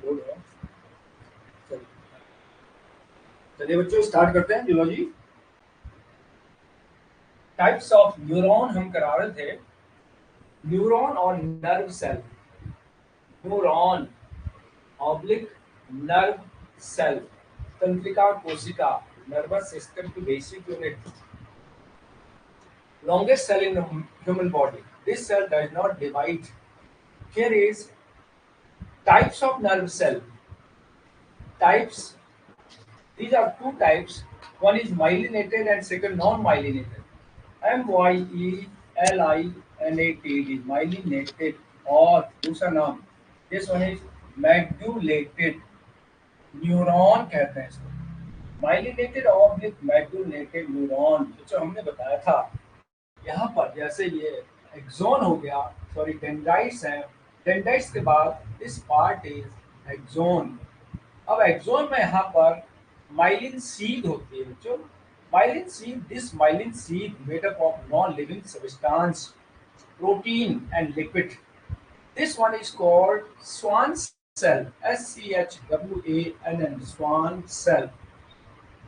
Load है। चलिए बच्चों स्टार्ट करते हैं जियोलॉजी। टाइप्स ऑफ न्यूरॉन हम करा रहे थे। न्यूरॉन और nerve cell. Neuron oblique nerve cell, तंत्रिका कोशिका, नर्वस सिस्टम की basic unit, longest cell in the human body. This cell does not divide. Here is types of nerve cell. Types. These are two types. One is myelinated and second non-myelinated. myelinated. Myelinated और दूसरा नाम. This one is medullated. Neuron कहते हैं इसको. Myelinated और medullated neuron जो हमने बताया था. यहाँ पर जैसे ये एक्सोन हो गया, सॉरी डेंड्राइट्स हैं. डेंड्राइट्स के बाद दिस पार्ट इज एक्सोन. अब एक्सोन में यहाँ पर माइलिन सीड होती है बच्चों. Myelin sheath, this myelin sheath made up of non living substance, protein and lipid. This one is called Schwann cell, SCHWANN, Schwann cell.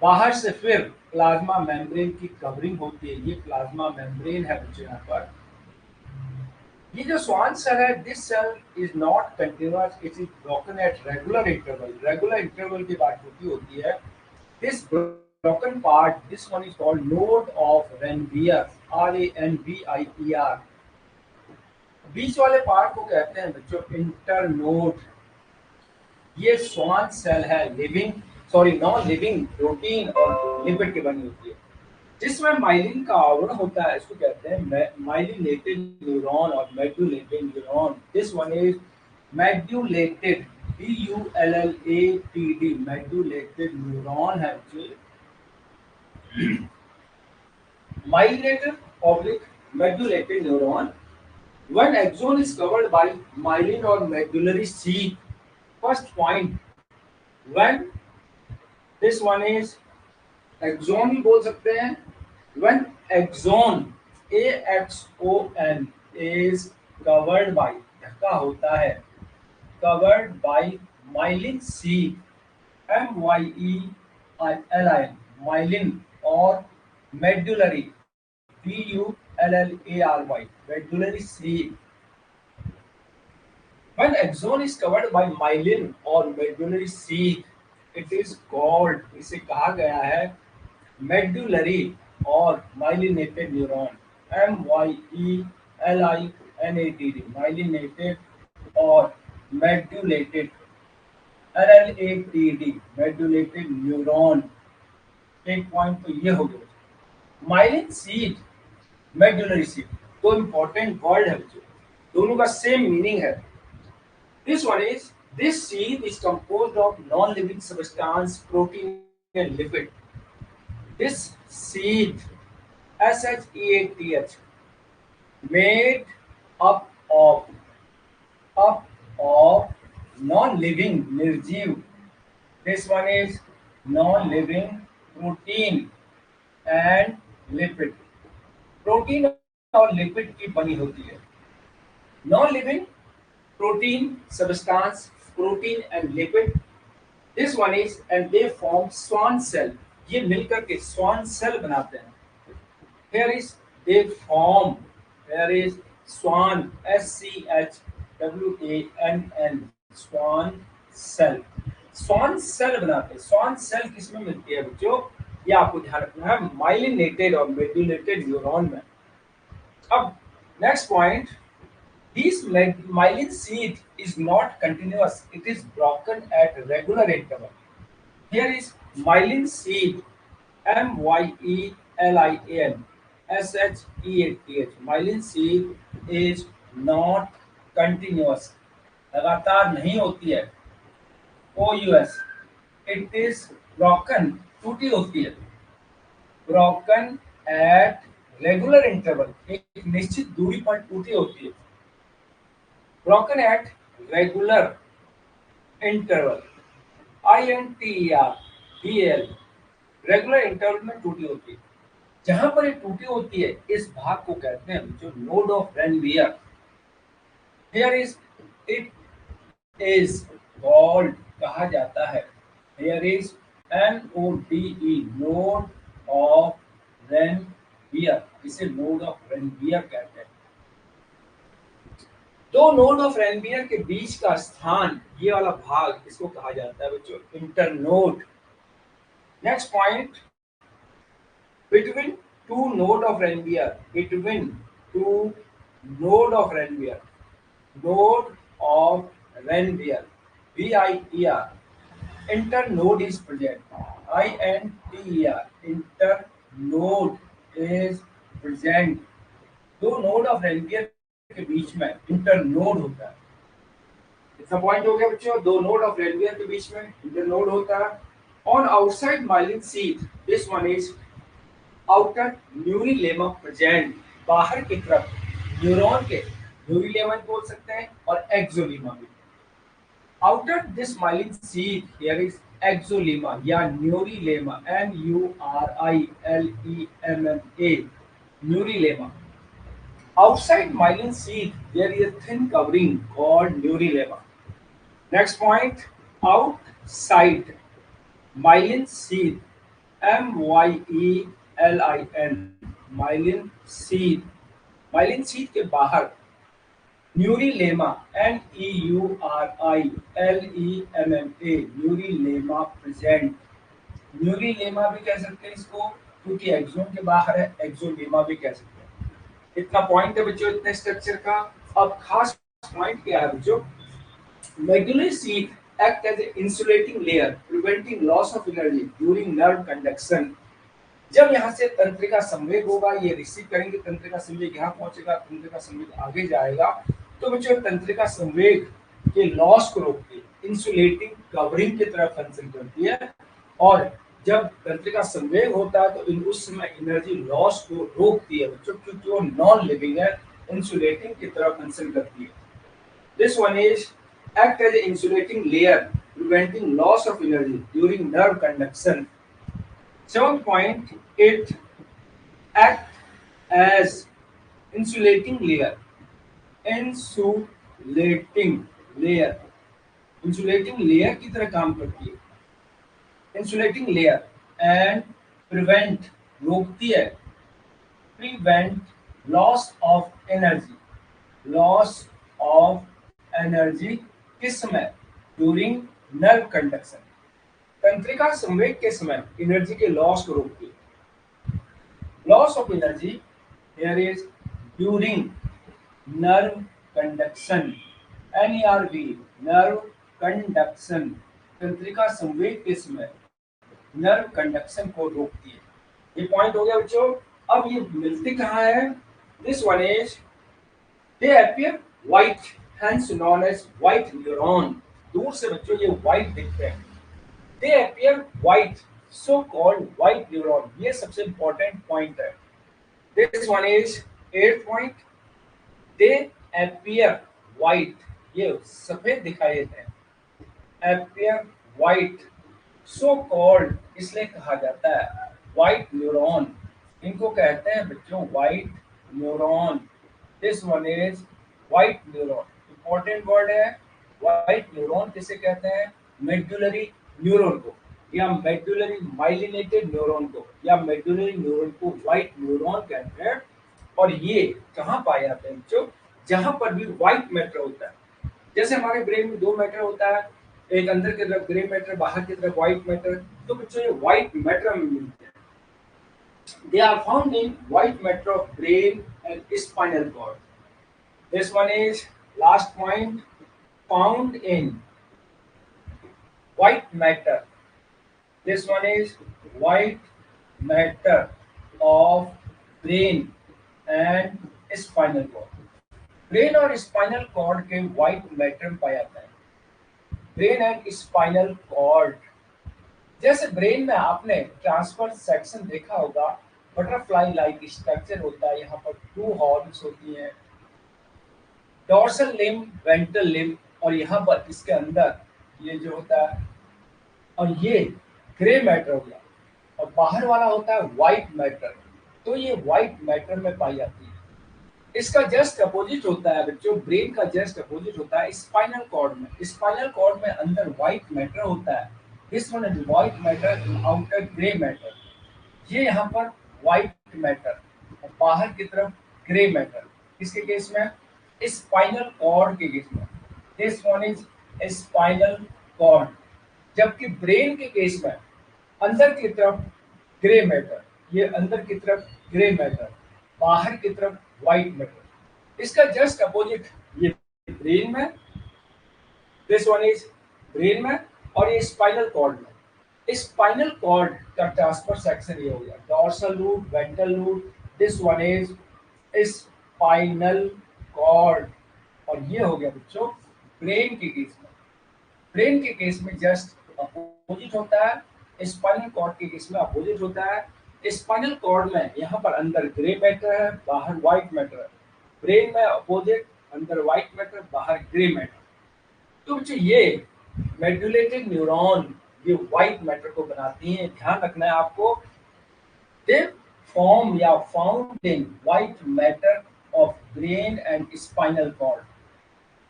बाहर से फिर प्लाज्मा मेम्ब्रेन की कवरिंग होती है. ये प्लाज्मा मेम्ब्रेन है बच्चों. यहाँ पर ये जो स्वान सेल है, this cell is not continuous, it is broken at regular interval. Regular interval की बात होती है. This broken part, this one is called node of Ranvier, RANVIER. बीच वाले पार्ट को कहते हैं बच्चों इंटरनोड. ये स्वान सेल है living, sorry non living, protein और लिपिड की बनी होती है. जिसमें माइलिन का आवरण होता है, इसको कहते हैं माइलिनेटेड न्यूरॉन और medullated neuron. This one is medullated, BULLATED, medullated neuron है. Myelinated oblique medullated neuron. One axon is covered by myelin or medullary sheath. First point, when this one is axon भी बोल सकते हैं. When axon, AXON, is covered by, ढका होता है, covered by myelin sheath, MYELIN, myelin और medullary, BULLARY, medullary sheath. When axon is covered by myelin or medullary sheath, it is called, इसे कहा गया है medullary और myelinated neuron, MYELINATED, myelinated और medullated, LLATD, medullated neuron. एक point तो ये हो गया. माइलिन सीड, मेडुलरी सीड, दो इंपॉर्टेंट वर्ड है बच्चों. दोनों का सेम मीनिंग है. This one is, this seed is composed of non living substance, protein and lipid. This seed, SHEATH, made up of non-living, निर्जीव. This one is non-living, protein and lipid. Protein और lipid की बनी होती है. Non living, protein substance, protein and lipid. This one is, and they form Schwann cell. ये मिलकर के स्वान cell बनाते हैं. Here is they form, here is swan, SCHWANN, swan cell. Schwann cell बनाते हैं. स्वान सेल किसमें मिलती है बच्चों? ये आपको ध्यान रखना है, माइलिनेटेड और मेडुलेटेड न्यूरॉन में. अब next point, this myelin sheath is not continuous, it is broken at regular interval. Here is myelin sheath, MYELIN, SHEATH. Myelin sheath is not continuous, लगातार नहीं होती है. OUS, it is broken, टूटी होती है. broken at regular interval, एक निश्चित दूरी पर टूटी होती है. broken at regular interval, INTERVAL, regular interval में टूटी होती है. जहां पर ये टूटी होती है, इस भाग को कहते हैं जो node of Ranvier. Here is, it is called कहा जाता है। Here is NODE, node of Ranvier, इसे नोड ऑफ रेनवियर कहते हैं। दो नोड ऑफ रेनवियर के बीच का स्थान, ये वाला भाग, इसको कहा जाता है बच्चों internode. Next point, between two node of Renvier, between two node of Renvier, node of Renvier, VIER, internode is present, INTER, internode is present। दो नोड ऑफ रेनवियर के बीच में इंटरनोड होता है। इतना पॉइंट हो गया बच्चों, दो नोड ऑफ रेनवियर के बीच में इंटरनोड होता है। On outside myelin sheath, this one is outer neurilemma present, बाहर की तरफ न्यूरॉन के न्यूरिलेमा बोल सकते हैं और एक्सोलीमा भी। Outer this myelin sheath here is axolemma या neurilemma, NURILEMA, न्यूरिलेमा। Outside myelin sheath, there is a thin covering called neurilemma. Next point, outside myelin sheath, MYELIN, myelin sheath, myelin sheath के बाहर न्यूरिलेमा, NEURILEMMA, न्यूरिलेमा present. न्यूरिलेमा भी कह सकते हैं इसको, क्योंकि axon के बाहर है, एक्सोलेमा भी कह सकते हैं। इतना पॉइंट है बच्चों इतने स्ट्रक्चर का। अब खास पॉइंट क्या है बच्चों, medullary sheath act as a insulating layer preventing loss of energy during nerve conduction. जब यहाँ से तंत्रिका संवेग होगा, ये रिसीव करेंगे, तंत्रिका संवेग यहाँ पहुंचेगा, तंत्रिका संवेग आगे जाएगा, तो बच्चों तंत्रिका संवेग के लॉस को रोकती है, इंसुलेटिंग कवरिंग की तरह फंक्शन करती है। और जब तंत्रिका संवेग होता है तो उस समय एनर्जी लॉस को रोकती है बच्चों, क्योंकि वो नॉन लिविंग है, इंसुलेटिंग की तरह फंक्शन करती है। This one is act as a insulating layer preventing loss of energy during nerve conduction. 7th point, it act as insulating layer, insulating layer, insulating layer की तरह काम करती है, insulating layer and prevent, रोकती है, prevent loss of energy, loss of energy किस समय, during nerve conduction, तंत्रिका संवेग के समय एनर्जी के लॉस को रोकती है। Loss of energy here is during nerve conduction, NERV, nerve conduction, तंत्रिका संवेग के समय नर्व कंडक्शन को रोकती है। ये पॉइंट हो गया बच्चों। अब ये मिलती कहाँ है, this one is they appear white, hence known as white neuron. दूर से बच्चों ये व्हाइट दिखते हैं, they appear white, so called white neuron। ये सबसे important point है। This one is 8th point, they appear white, ये सफेद दिखाई देते हैं, appear white, so called इसलिए कहा जाता है white neuron, इनको कहते हैं बच्चों white neuron। This one is white neuron, important word है। white neuron किसे कहते हैं, मेडुलरी न्यूरॉन को, या मेडुलरी माइलिनेटेड न्यूरॉन को, या मेडुलरी न्यूरॉन को व्हाइट न्यूरॉन कहते हैं। और ये कहाँ पाए जाते हैं बच्चों, जहां पर भी व्हाइट मैटर होता है। जैसे हमारे ब्रेन में दो मैटर होता है, एक अंदर की तरफ ग्रे मैटर, बाहर की तरफ व्हाइट मैटर, तो बच्चों ये व्हाइट मैटर में मिलते हैं। They are found in white matter of brain and spinal cord. This one is last point, found in white matter, this one is white matter of brain and spinal cord। Brain और spinal cord के white matter पाया जाता है। Brain and spinal cord, जैसे brain में आपने transfer section देखा होगा, बटरफ्लाई लाइक स्ट्रक्चर होता है, यहाँ पर 2 हॉर्न्स होती हैं, डॉर्सल लिम्ब, वेंट्रल लिम्ब, और यहाँ पर इसके अंदर ये जो होता है, और ये ग्रे मैटर हो गया, और बाहर वाला होता है व्हाइट मैटर। तो ये व्हाइट मैटर में पाई जाती है। इसका जस्ट अपोजिट होता है बच्चों, ब्रेन का जस्ट अपोजिट होता है स्पाइनल कॉर्ड में। स्पाइनल कॉर्ड में अंदर व्हाइट मैटर होता है, this one is white matter, outer grey matter. ये यहाँ पर व्हाइट मैटर और बाहर की तरफ ग्रे मैटर। किसके केस में? स्पाइनल कॉर्ड के केस में। This one is spinal cord. जबकि ब्रेन के केस में अंदर की तरफ ग्रे मैटर, ये अंदर की तरफ ग्रे मैटर, बाहर की तरफ व्हाइट मैटर। इसका जस्ट अपोजिट ये ब्रेन में, दिस वन इज ब्रेन में, और ये स्पाइनल कॉर्ड में। स्पाइनल कॉर्ड का ट्रांसफर सेक्शन ये हो गया dorsal root, ventral root, this one is spinal cord. और ये हो गया बच्चों ब्रेन के केस में। ब्रेन के केस में जस्ट अपोजिट होता है, स्पाइनल कॉर्ड के केस में अपोजिट होता है। स्पाइनल कॉर्ड में यहाँ पर अंदर ग्रे मैटर है, बाहर व्हाइट मैटर है। ब्रेन में अपोजिट, अंदर व्हाइट मैटर, बाहर ग्रे मैटर। तो बच्चों ये मेडुलेटेड न्यूरॉन ये व्हाइट मैटर को बनाती हैं। ध्यान रखना है आपको, दे फॉर्म या found in white matter of brain and spinal cord.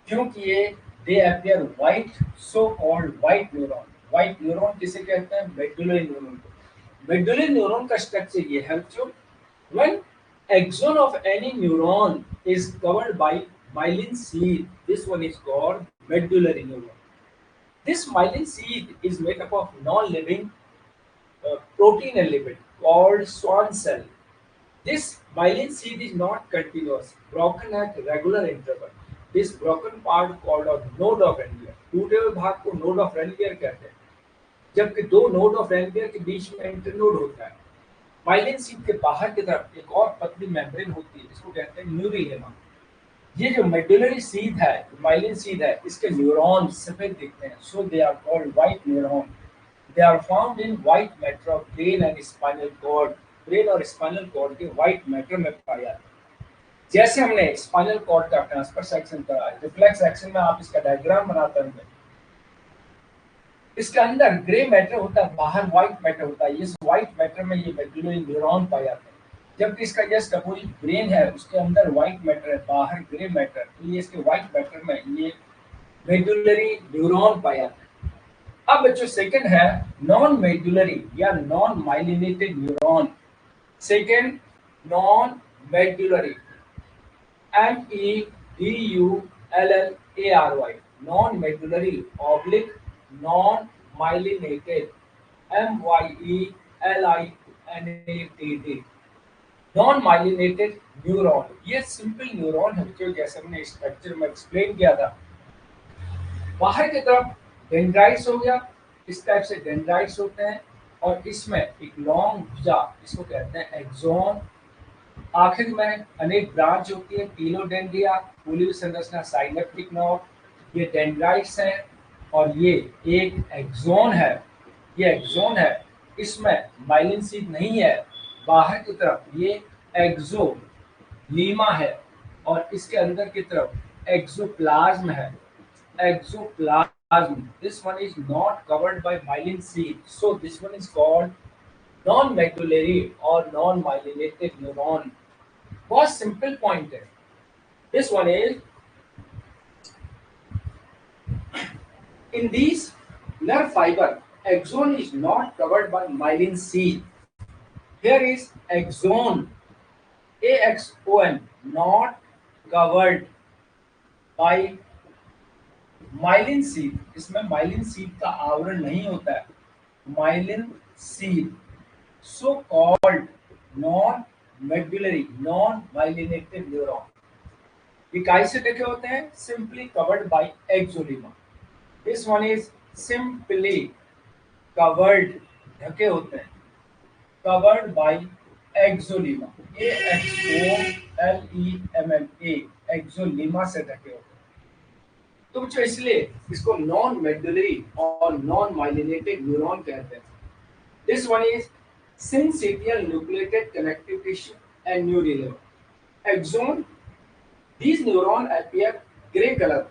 क्योंकि ये they appear white, so called white neuron. White neuron किसे कहते हैं? मेडुलरी न्यूरॉन को। मेडुलरी न्यूरॉन का स्ट्रक्चर ये है बच्चों, when axon of any neuron is covered by myelin sheath, this one is called medullary neuron. This myelin sheath is made up of non-living protein element called Schwann cell. This myelin sheath is not continuous, broken at regular interval. This broken part called a node of Rendleur. टूटे हुए भाग को node of Rendleur कहते हैं, जबकि दो node of Rendleur के बीच में इंटरनोड होता है। माइलिन शीथ के बाहर की तरफ एक और पतली मेम्ब्रेन होती है, इसको कहते हैं न्यूरिलेमा। ये जो मेडुलरी शीथ है, माइलिन शीथ है, इसके न्यूरॉन सफेद दिखते हैं, so they are called white neuron. They are found in white matter of brain and spinal cord. Brain और स्पाइनल कॉर्ड के व्हाइट मैटर में पाया जाता है। जैसे हमने स्पाइनल कॉर्ड का ट्रांसफर सेक्शन करा, रिफ्लेक्स सेक्शन में आप इसका डायग्राम बनाते हैं, इसके अंदर ग्रे मैटर होता है, बाहर व्हाइट मैटर होता है। इस व्हाइट मैटर में ये मेडुलरी न्यूरॉन पाया जाता है। जबकि इसका जस्ट अपोजिट ब्रेन है, उसके अंदर व्हाइट मैटर है, बाहर ग्रे मैटर। तो ये इसके व्हाइट मैटर में ये मेडुलरी न्यूरॉन पाया जाता है। अब बच्चों सेकंड है नॉन मेडुलरी या non myelinated neuron. Second non medullary, MEDULLARY, non medullary oblique non myelinated, MYELINATED, non myelinated neuron. ये सिंपल न्यूरॉन है बच्चों, जैसे हमने स्ट्रक्चर में एक्सप्लेन किया था। बाहर की तरफ डेंड्राइट्स हो गया, इस टाइप से डेंड्राइट्स होते हैं, और इसमें एक लॉन्ग भुजा, इसको कहते हैं एक्सोन। आखिर में अनेक ब्रांच होती है, टीलोडेंड्रिया, फूली संरचना, साइनेप्टिक नोड। ये डेंड्राइट्स हैं और ये एक एक्सोन है। ये एक्सोन है, इसमें माइलिन शीथ नहीं है। बाहर की तरफ ये एक्सोलीमा है और इसके अंदर की तरफ एक्सोप्लाज्म है। Axoplasm, this one is not covered by myelin sheath, so this one is called non medullary और नॉन माइलिनेटेड न्यूरॉन। बहुत सिंपल पॉइंट है। This one is in these nerve fiber, axon is not covered by myelin sheath. Here is axon, AXON, not covered by myelin sheath. इसमें myelin sheath का आवरण नहीं होता है, myelin sheath, so called non medullary, non myelinated neuron. ये काहे से ढके होते हैं? Simply covered by axonema. This one is simply covered, ढके होते हैं, covered by axonema, AXOLEMMA, एक्सोलीमा से ढके होते हैं। तो बच्चों इसलिए इसको नॉन मेडुलरी और नॉन माइलिनेटेड न्यूरॉन कहते हैं। This one is syncytial nucleated connective tissue and neuronal axon. These neurons appear gray color.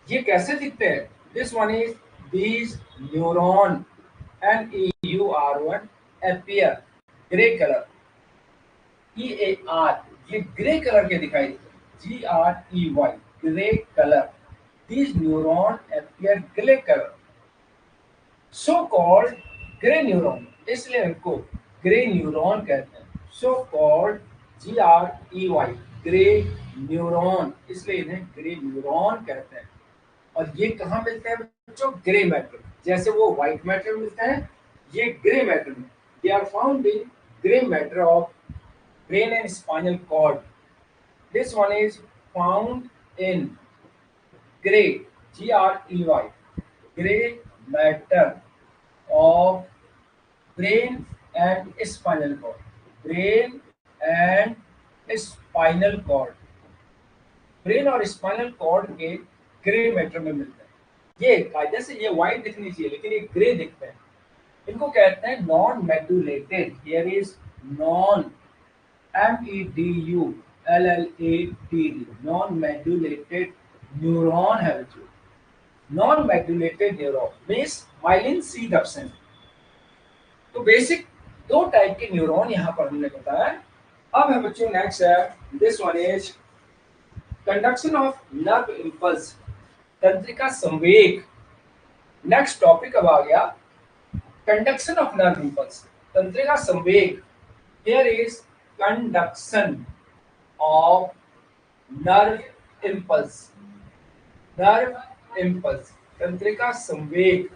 ये कैसे दिखते हैं? This one is these neuron NEURON appear gray color, EAR, ये ग्रे कलर के दिखाई देते हैं, GREY, grey colour. These neuron appear grey colour, so called grey neuron, इसलिए इनको ग्रे न्यूरॉन कहते हैं। So called GREY, grey neuron, इसलिए इन्हें ग्रे न्यूरॉन कहते हैं। और ये कहाँ मिलते हैं बच्चों? Grey matter. जैसे वो व्हाइट मैटर मिलते हैं, ये ग्रे मैटर में। They are found in grey matter of brain and spinal cord. This one is found in grey, GREY, grey matter of brain and spinal cord, brain and spinal cord, brain और spinal cord के grey matter में मिलते हैं। ये कायदे से ये white दिखनी चाहिए, लेकिन ये ग्रे दिखते हैं। इनको कहते हैं non medullated. Here is non, MEDULLATD, non medullated neuron है बच्चों। Non medullated neuron means myelin सीध एब्सेंट। तो बेसिक दो टाइप के न्यूरॉन यहाँ पर हमने बताया। अब है बच्चों नेक्स्ट है, this one is conduction of nerve impulse, तंत्रिका संवेग। नेक्स्ट टॉपिक अब आ गया कंडक्शन ऑफ नर्व इंपल्स, तंत्रिका संवेग। Here is conduction of nerve impulse, nerve impulse, तंत्रिका संवेग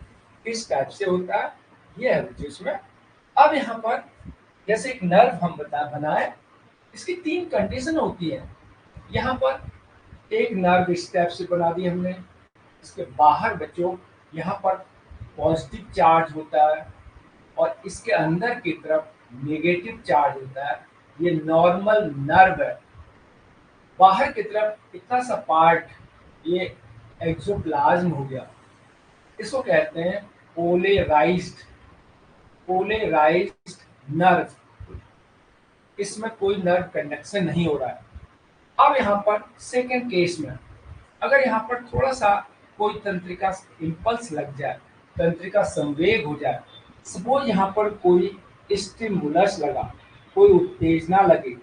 किस टाइप से होता है, ये है बच्चों इसमें। अब यहाँ पर जैसे एक नर्व हम बनाए, इसकी तीन कंडीशन होती है। यहाँ पर एक नर्व इस टाइप से बना दी हमने, इसके बाहर बच्चों यहाँ पर पॉजिटिव चार्ज होता है और इसके अंदर की तरफ नेगेटिव चार्ज होता है। ये नॉर्मल नर्व है। बाहर की तरफ इतना सा पार्ट ये एक्सोप्लाज्म हो गया, इसको कहते हैं पोलेराइज्ड, पोलेराइज्ड नर्व। इसमें कोई नर्व कंडक्शन नहीं हो रहा है। अब यहाँ पर सेकेंड केस में अगर यहाँ पर थोड़ा सा कोई तंत्रिका इम्पल्स लग जाए, तंत्रिका संवेग हो जाए, सपोज यहाँ पर कोई स्टिमुलस लगा, कोई उत्तेजना लगी,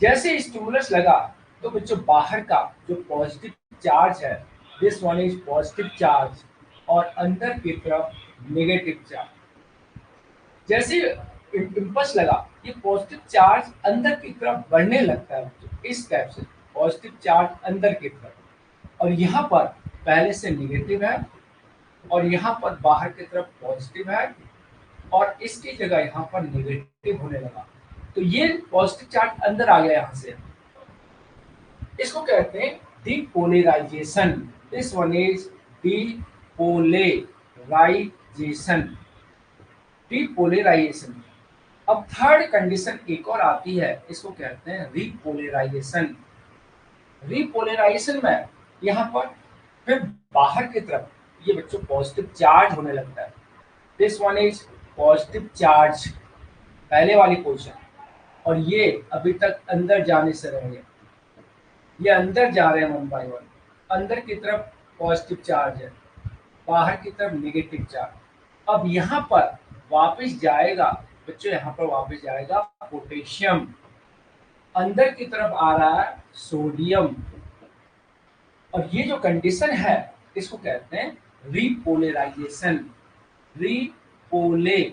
जैसे स्टिमुलस लगा तो बच्चों बाहर का जो पॉजिटिव चार्ज है, this one is positive charge, और अंदर की तरफ नेगेटिव चार्ज। जैसे इम्पल्स लगा, ये पॉजिटिव चार्ज अंदर की तरफ बढ़ने लगता है, इस टाइप से पॉजिटिव चार्ज अंदर की तरफ, और यहाँ पर पहले से नेगेटिव है और यहाँ पर बाहर की तरफ पॉजिटिव है और इसकी जगह यहाँ पर नेगेटिव होने लगा। तो ये पॉजिटिव चार्ज अंदर आ गया यहाँ से, इसको कहते हैं depolarisation. This one is depolarisation, depolarisation. अब थर्ड कंडीशन एक और आती है, इसको कहते हैं रिपोलराइजेशन। रिपोलराइजेशन में यहाँ पर फिर बाहर की तरफ ये बच्चों पॉजिटिव चार्ज होने लगता है। This one is positive charge, पहले वाली पोजीशन, और ये अभी तक अंदर जाने से रह गए, ये अंदर जा रहे हैं वन बाय वन। अंदर की तरफ पॉजिटिव चार्ज है, बाहर की तरफ नेगेटिव चार्ज। अब यहाँ पर वापस जाएगा बच्चों, यहाँ पर वापस जाएगा पोटेशियम, अंदर की तरफ आ रहा है सोडियम, और ये जो कंडीशन है इसको कहते हैं रिपोलराइजेशन। रिपोलराइजेशन,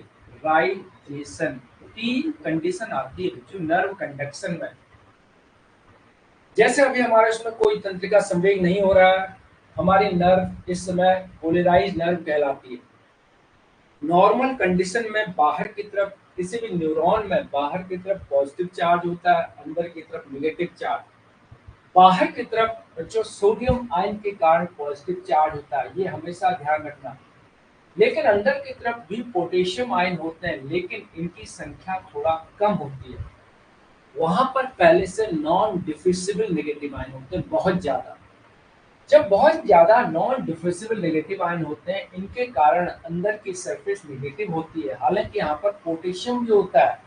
तीन कंडीशन आती है बच्चों नर्व कंडक्शन में। जैसे अभी हमारे इसमें कोई तंत्रिका संवेग नहीं हो रहा है, हमारी नर्व इस समय पोलराइज नर्व कहलाती है। नॉर्मल कंडीशन में बाहर की तरफ किसी भी न्यूरॉन में बाहर की तरफ पॉजिटिव चार्ज होता है, अंदर की तरफ नेगेटिव चार्ज। बाहर की तरफ बच्चों सोडियम आयन के कारण पॉजिटिव चार्ज होता है, ये हमेशा ध्यान रखना। लेकिन अंदर की तरफ भी पोटेशियम आयन होते हैं, लेकिन इनकी संख्या थोड़ा कम होती है। वहां पर पहले से नॉन डिफ्यूसिबल नेगेटिव आयन होते हैं बहुत ज्यादा। जब बहुत ज्यादा नॉन डिफ्यूसिबल नेगेटिव आयन होते हैं, इनके कारण अंदर की सरफेस नेगेटिव होती है। हालांकि यहाँ पर पोटेशियम भी होता है,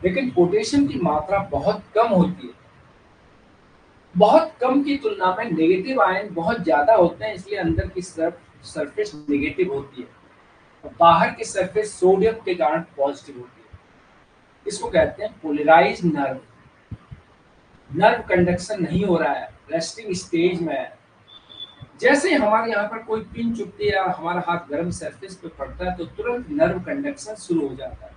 लेकिन पोटेशियम की मात्रा बहुत कम होती है। बहुत कम की तुलना में नेगेटिव आयन बहुत ज्यादा होते हैं, इसलिए अंदर की सरफेस नेगेटिव होती है और बाहर की सरफेस सोडियम के कारण पॉजिटिव होती है। इसको कहते हैं पोलराइज्ड नर्व। नर्व कंडक्शन नहीं हो रहा है, रेस्टिंग स्टेज में है। जैसे ही हमारे यहाँ पर कोई पिन चुभती है या हमारा हाथ गर्म सरफेस पे पड़ता है तो तुरंत नर्व कंडक्शन शुरू हो जाता है।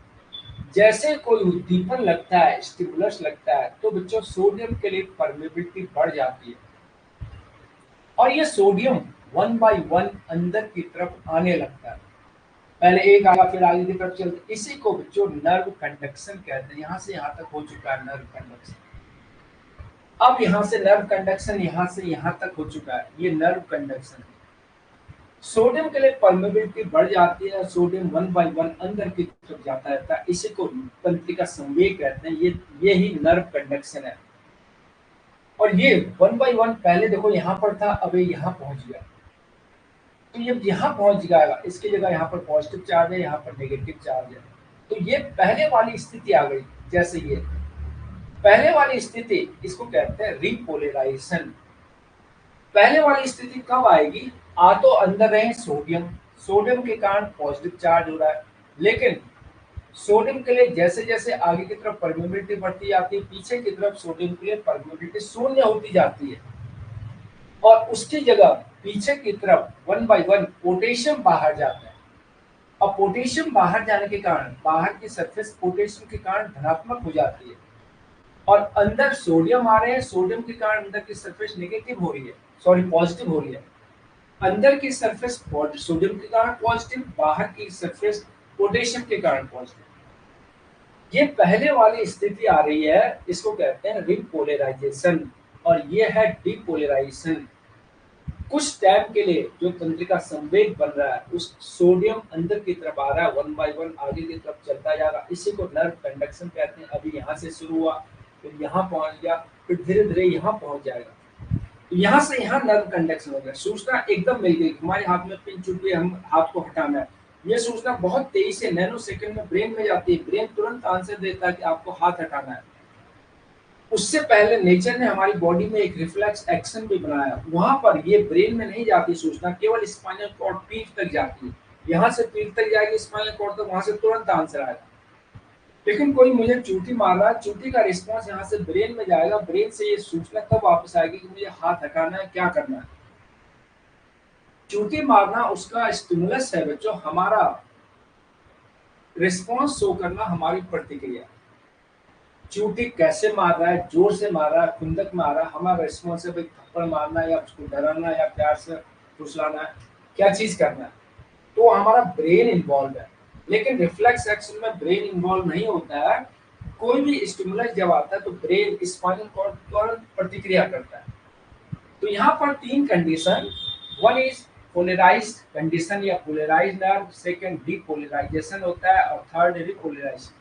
जैसे कोई उद्दीपन लगता है, स्टिमुलस लगता है, तो बच्चों सोडियम के लिए परमेबिलिटी बढ़ जाती है और ये सोडियम वन बाय वन अंदर की तरफ आने लगता है। पहले एक आएगा फिर आगे की तरफ चलता, इसी को बच्चों नर्व कंडक्शन कहते हैं। यहाँ से यहाँ तक हो चुका है नर्व कंडक्शन। अब यहाँ से नर्व कंडक्शन यहाँ से यहाँ तक हो चुका है, ये नर्व कंडक्शन है। सोडियम के लिए परमेबिलिटी बढ़ जाती है, सोडियम वन बाय वन अंदर की तरफ जाता रहता है, इसी को तंत्रिका संवेग कहते हैं। ये ही नर्व कंडक्शन है। और ये वन बाय वन पहले देखो यहाँ पर था, अब ये यहाँ पहुंच गया। तो ये यहाँ पहुंच जाएगा, इसकी जगह यहाँ पर पॉजिटिव चार्ज है, यहाँ पर नेगेटिव चार्ज है। तो ये पहले वाली स्थिति आ गई। जैसे ये पहले वाली स्थिति, इसको कहते हैं रिपोलराइजेशन। पहले वाली स्थिति कब आएगी? आ तो अंदर रहे सोडियम, सोडियम के कारण पॉजिटिव चार्ज हो रहा है, लेकिन सोडियम के लिए जैसे जैसे आगे की तरफ परमेबिलिटी बढ़ती जाती है, पीछे की तरफ सोडियम के लिए परमेबिलिटी शून्य होती जाती है और उसकी जगह पीछे की तरफ वन बाय वन पोटेशियम बाहर जाता है। अब पोटेशियम बाहर जाने के कारण बाहर की सरफेस पोटेशियम के कारण धनात्मक हो जाती है और अंदर सोडियम आ रहे हैं, सोडियम के कारण अंदर की सरफेस नेगेटिव हो रही है, सॉरी पॉजिटिव हो रही है। अंदर की सरफेस सोडियम के कारण पॉजिटिव, बाहर की सरफेस पोटेशियम के कारण पॉजिटिव। ये पहले वाली स्थिति आ रही है, इसको कहते हैं रिपोलराइजेशन और ये है डिपोलराइजेशन। कुछ टाइम के लिए जो तंत्रिका संवेग बन रहा है, उस सोडियम अंदर की तरफ आ रहा है, वन बाय वन आगे की तरफ चलता जा रहा है, इसी को नर्व कंडक्शन कहते हैं। अभी यहाँ से शुरू हुआ, फिर यहाँ पहुंच गया, फिर धीरे धीरे यहाँ पहुंच जाएगा। तो यहाँ से यहाँ नर्व कंडक्शन हो गया, सूचना एकदम मिल गई। हमारे हाथ में पिन चुभ गई, हम हाथ को हटाना है, ये सूचना बहुत तेजी से नैनो सेकंड में ब्रेन में जाती है। ब्रेन तुरंत आंसर देता है कि आपको हाथ हटाना है। उससे पहले नेचर ने हमारी बॉडी में एक रिफ्लेक्स एक्शन भी बनाया, वहां पर ये ब्रेन में नहीं जाती सूचना, केवल स्पाइनल कॉर्ड पीठ तक जाती है। यहाँ से पीठ तक जाएगी स्पाइनल कॉर्ड तक, वहां से तुरंत आंसर आएगा। लेकिन कोई मुझे चूंटी मार रहा है, चूंटी का रिस्पॉन्स यहाँ से ब्रेन में जाएगा, ब्रेन से ये सूचना कब वापस आएगी कि मुझे हाथ हटाना है, क्या करना है। चूंटी मारना उसका स्टिमुलस है बच्चों, हमारा रिस्पॉन्स शो करना, हमारी प्रतिक्रिया। चूंटी कैसे मार रहा है, जोर से मार रहा है, खुंदक मार रहा है, हमारा रिस्पॉन्स है भाई थप्पड़ मारना है या उसको डराना है या प्यार से फुसलाना है, क्या चीज करना है। तो हमारा ब्रेन इन्वॉल्व है। लेकिन रिफ्लेक्स एक्शन में ब्रेन इन्वॉल्व नहीं होता है। कोई भी स्टिमुलस जब आता है तो ब्रेन स्पाइनल कॉर्ड तुरंत प्रतिक्रिया करता है। तो यहाँ पर तीन condition, one is polarised condition या पोलराइज्ड नर्व, सेकंड डीपोलराइजेशन होता है और third repolarisation.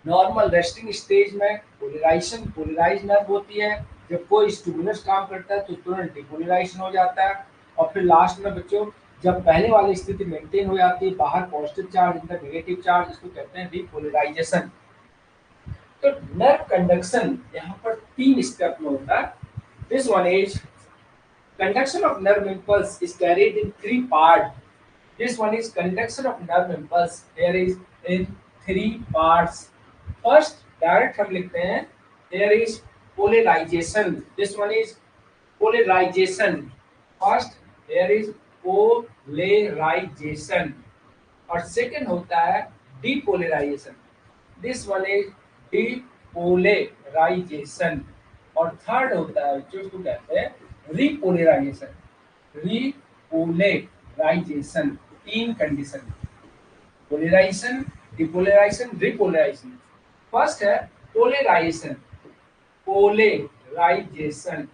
Normal resting stage में पोलराइजेशन पोलराइज नर्व होती है, जब कोई स्टिमुलस काम करता है तो तुरंत डिपोलराइजेशन हो जाता है। और फिर लास्ट में बच्चों जब पहले वाली स्थिति मेंटेन हो जाती है, बाहर पॉजिटिव चार्ज अंदर नेगेटिव चार्ज, इसको कहते हैं डिपोलराइजेशन। तो नर्व कंडक्शन यहाँ पर तीन स्टेप में होता है। This one is conduction of nerve impulse is carried in three parts. This one is conduction of nerve impulse. There is in three parts. First, direct हम लिखते हैं. There is polarization. This one is polarization. First, there is polarization. और second होता है depolarization. This one is depolarization. और third होता है जो इसको कहते हैं रिपोलराइजेशन। रिपोलराइजेशन तीन condition, polarization, depolarization, repolarization. First है polarization. Polarization,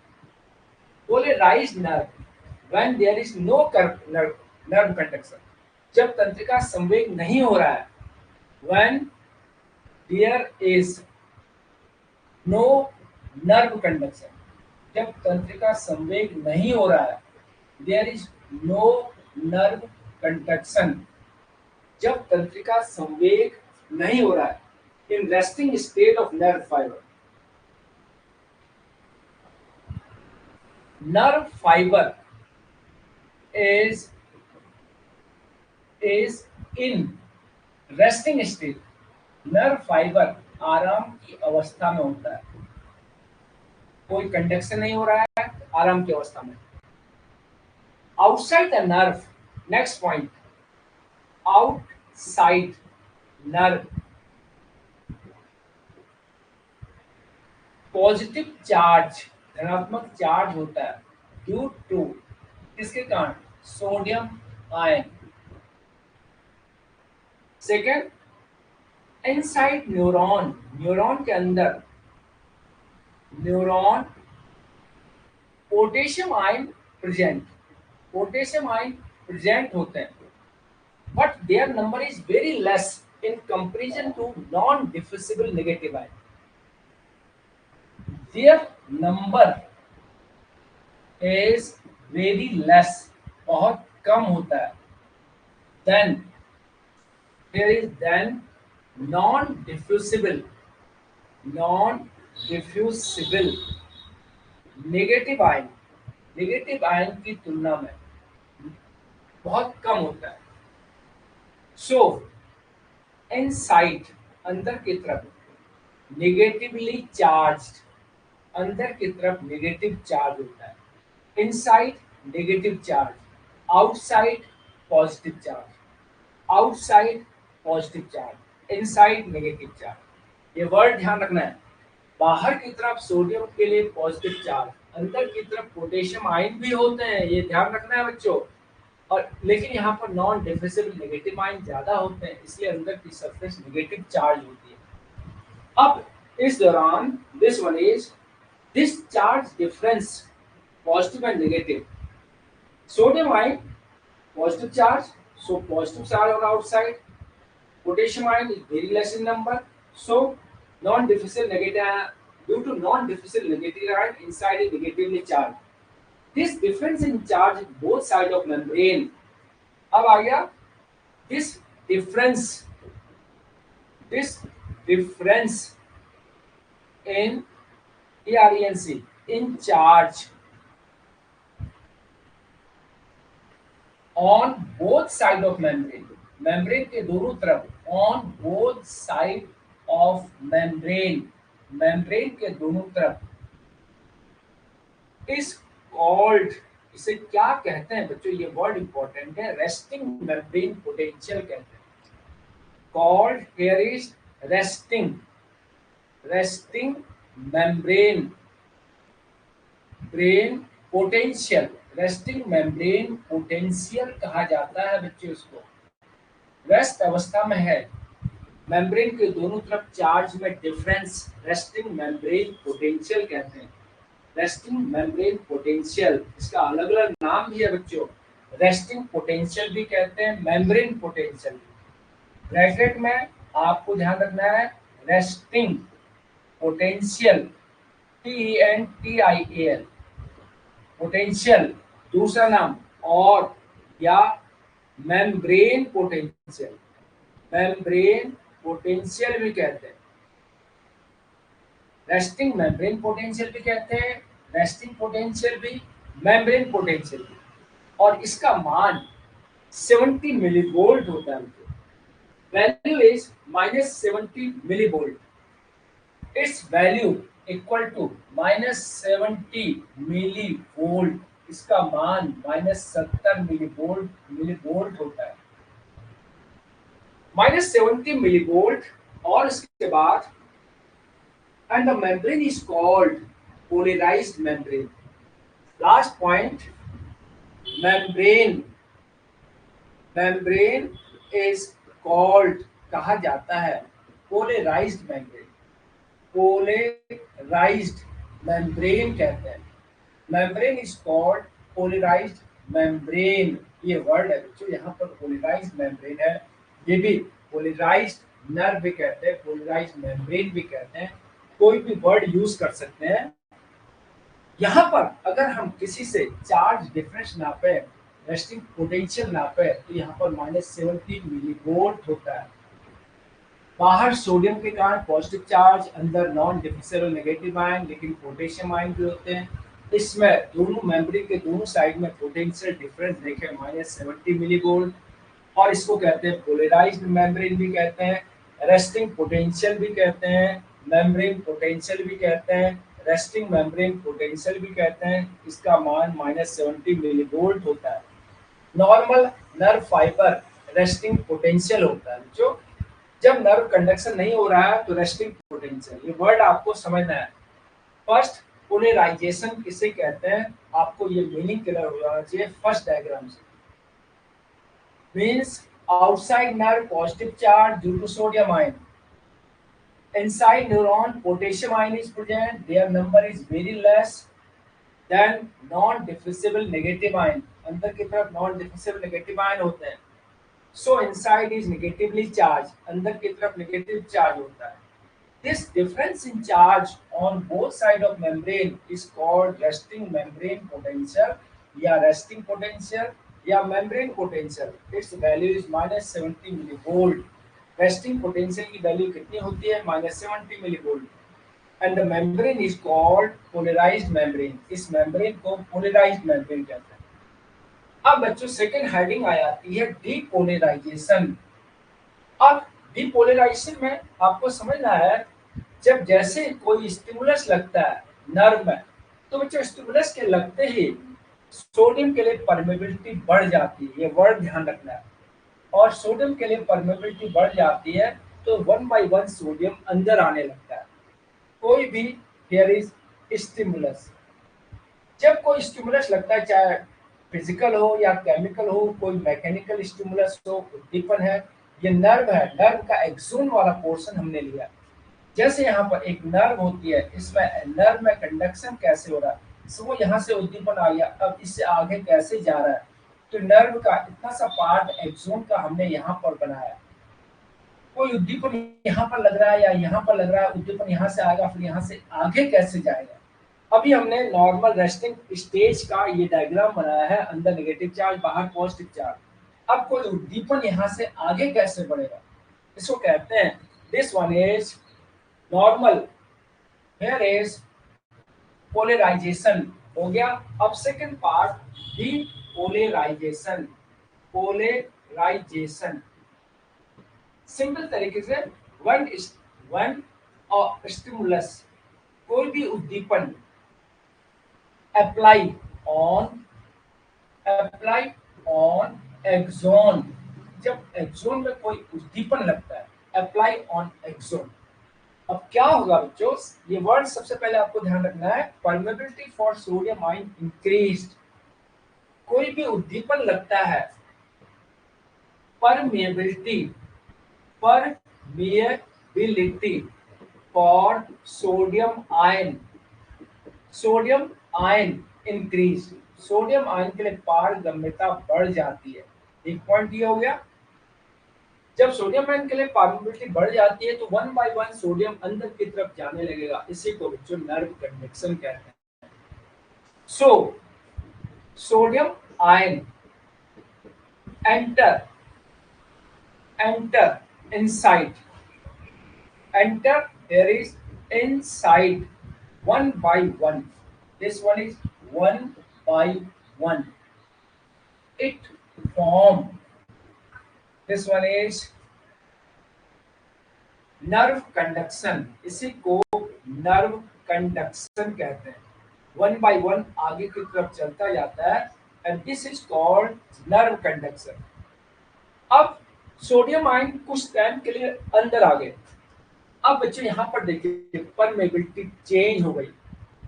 polarized nerve when there is no nerve conduction, जब तंत्रिका संवेग नहीं हो रहा है। When there is no nerve conduction, जब तंत्रिका संवेग नहीं हो रहा है। There is no nerve conduction, जब तंत्रिका संवेग नहीं हो रहा है। In resting state of nerve fibre, nerve fibre is in resting state। Nerve fibre आराम की अवस्था में होता है। कोई कंडक्शन नहीं हो रहा है आराम की अवस्था में। Outside the nerve, next point, outside nerve, positive charge, धनात्मक चार्ज होता है ड्यू टू, किसके कारण, sodium ion. Second, inside neuron, neuron के अंदर, neuron potassium ion present, potassium ion present होते हैं, but their number is very less in comparison to non diffusible negative ion. Their number is very less, बहुत कम होता है, then there is then non diffusible, non diffusible negative ion, negative ion की तुलना में बहुत कम होता है। सो इनसाइड, अंदर की तरफ, नेगेटिवली चार्ज्ड, अंदर की तरफ नेगेटिव चार्ज होता है। Inside negative charge, outside positive charge, outside positive charge, inside negative charge. ये वर्ड ध्यान रखना है। बाहर की तरफ सोडियम के लिए पॉजिटिव चार्ज, अंदर की तरफ पोटेशियम आयन भी होते हैं, ये ध्यान रखना है बच्चों। और लेकिन यहाँ पर नॉन डिफिसिबल नेगेटिव आयन ज्यादा होते हैं, इसलिए अंदर की सरफेस नेगेटिव चार्ज होती है। अब इस दौरान this one is this charge difference, positive and negative, sodium ion positive charge, so positive charge on outside, potassium ion is very less in number, so non-diffusible negative, due to non-diffusible negative ion inside is negatively charged. This difference in charge in both sides of membrane, अब आ गया this difference, this difference in ERENC in charge on both side of membrane, membrane के दोनों तरफ, on both side of membrane, membrane के दोनों तरफ, is called, इसे क्या कहते हैं बच्चों, ये वर्ड इंपॉर्टेंट है, रेस्टिंग मेम्ब्रेन पोटेंशियल कहते हैं। Called here is resting, resting membrane brain potential, resting membrane potential कहा जाता है बच्चों। इसको रेस्ट अवस्था में है, मेम्ब्रेन के दोनों तरफ चार्ज में डिफरेंस, रेस्टिंग मेम्ब्रेन पोटेंशियल कहते हैं। रेस्टिंग मेम्ब्रेन पोटेंशियल, इसका अलग अलग नाम भी है बच्चों, रेस्टिंग पोटेंशियल भी कहते हैं, मेम्ब्रेन पोटेंशियल भी। ब्रैकेट में आपको ध्यान रखना है रेस्टिंग पोटेंशियल, TENTIAL पोटेंशियल, दूसरा नाम, और या मेम्ब्रेन पोटेंशियल, मेम्ब्रेन पोटेंशियल भी कहते हैं, रेस्टिंग मेम्ब्रेन पोटेंशियल भी कहते हैं, रेस्टिंग पोटेंशियल भी, मेम्ब्रेन पोटेंशियल भी। और इसका मान 70 मिलीवोल्ट होता है। Value is -70 millivolt, it's value equal to -70 millivolt, इसका मान -70 मिलीवोल्ट होता है, -70 मिलीवोल्ट। और इसके बाद and the membrane is called polarized membrane. Last point, membrane, membrane is called, कहा जाता है polarized membrane, polarized membrane कहते हैं। membrane is called polarized membrane, ये वर्ड है बच्चों, यहाँ पर polarized membrane है, ये भी polarized nerve भी कहते हैं, polarized membrane भी कहते हैं, कोई भी वर्ड यूज कर सकते हैं। यहां पर अगर हम किसी से चार्ज डिफरेंस नापे, रेस्टिंग पोटेंशियल नापे, तो यहाँ पर -70 मिलीवोल्ट होता है। बाहर सोडियम के कारण पॉजिटिव चार्ज, अंदर नॉन डिफिसिबल नेगेटिव आयन, लेकिन पोटेशियम आयन भी होते हैं। इसमें दोनों मेम्ब्रेन के दोनों साइड में पोटेंशियल डिफरेंस देखें -70 मिलीवोल्ट, और इसको कहते हैं पोलराइज्ड मेम्ब्रेन भी कहते हैं, रेस्टिंग पोटेंशियल भी कहते हैं, मेम्ब्रेन पोटेंशियल भी कहते हैं, रेस्टिंग मेम्ब्रेन पोटेंशियल भी कहते हैं। इसका मान -70 मिलीवोल्ट होता है। Normal nerve fibre resting potential होता है। जो जब नर्व कंडक्शन नहीं हो रहा है तो रेस्टिंग पोटेंशियल, ये वर्ड आपको समझना है। फर्स्ट पोलराइजेशन किसे कहते हैं, आपको ये मीनिंग क्लियर हो जाना चाहिए फर्स्ट डायग्राम से। Means outside nerve positive charge due to sodium ion, inside neuron potassium ion is present, their number is very less than non-diffusible negative ion, अंदर की तरफ नॉन डिफ्यूसिबल नेगेटिव आयन होते हैं। सो inside is negatively charge, अंदर की तरफ negative charge होता है। This difference in charge on both sides of membrane is called resting membrane potential या resting potential या membrane potential. Its value is -70 millivolt. Resting potential की वैल्यू कितनी होती है? -70 millivolt. And the membrane is called polarized membrane. इस membrane को polarized membrane कहते हैं। अब बच्चों सेकेंड हेडिंग आ जाती है डीपोलराइजेशन। अब डीपोलराइजेशन में आपको समझना है, जब जैसे कोई स्टिमुलस लगता है नर्व में, तो बच्चों स्टिमुलस के लगते ही सोडियम के लिए परमेबिलिटी बढ़ जाती है, ये वर्ड ध्यान रखना है। और सोडियम के लिए परमेबिलिटी बढ़ जाती है तो 1 by 1 सोडियम अंदर आने लगता है। कोई भी हियर इज स्टिमुलस, जब कोई स्टिमुलस लगता है, चाहे फिजिकल हो या केमिकल हो, कोई मैकेनिकल स्टिमुलस हो, उद्दीपन है, ये नर्व है, नर्व का एक्सोन वाला पोर्शन हमने लिया। जैसे यहाँ पर एक नर्व होती है, इसमें नर्व में कंडक्शन कैसे हो रहा है, वो यहाँ से उद्दीपन आ गया, अब इससे आगे कैसे जा रहा है, तो नर्व का इतना सा पार्ट एक्सोन का हमने यहाँ पर बनाया। कोई उद्दीपन यहाँ पर लग रहा है या यहाँ पर लग रहा है, उद्दीपन यहाँ से आएगा, फिर यहाँ से आगे कैसे जाएगा। अभी हमने नॉर्मल रेस्टिंग स्टेज का ये डायग्राम बनाया है, अंदर नेगेटिव चार्ज, बाहर पॉजिटिव चार्ज। अब कोई उद्दीपन यहाँ से आगे कैसे बढ़ेगा, इसको कहते हैं this one is normal, here is polarisation. हो गया। अब second part depolarisation. Polarisation simple तरीके से वन स्टिमुलस, कोई भी उद्दीपन अप्लाई ऑन एक्सोन, जब एक्सोन में कोई उद्दीपन लगता है, अप्लाई ऑन एक्सोन। अब क्या होगा बच्चों, ये वर्ड सबसे पहले आपको ध्यान रखना है, permeability for sodium ion increased. कोई भी उद्दीपन लगता है, permeability for sodium ion increase, sodium ion के लिए पारगम्यता बढ़ जाती है। एक पॉइंट ये हो गया, जब सोडियम आयन के लिए परमेबिलिटी बढ़ जाती है तो 1 by 1 सोडियम अंदर की तरफ जाने लगेगा, इसी को बच्चों नर्व कंडक्शन कहते हैं। So sodium ion enter inside, there is inside 1 by 1, this one is 1 by 1, it form, this one is nerve conduction, इसी को नर्व कंडक्शन कहते हैं। 1 by 1 आगे की तरफ चलता जाता है and this is called nerve conduction. अब सोडियम आयन कुछ टाइम के लिए अंदर आ गए। अब बच्चों यहाँ पर देखिए परमेबिलिटी चेंज हो गई,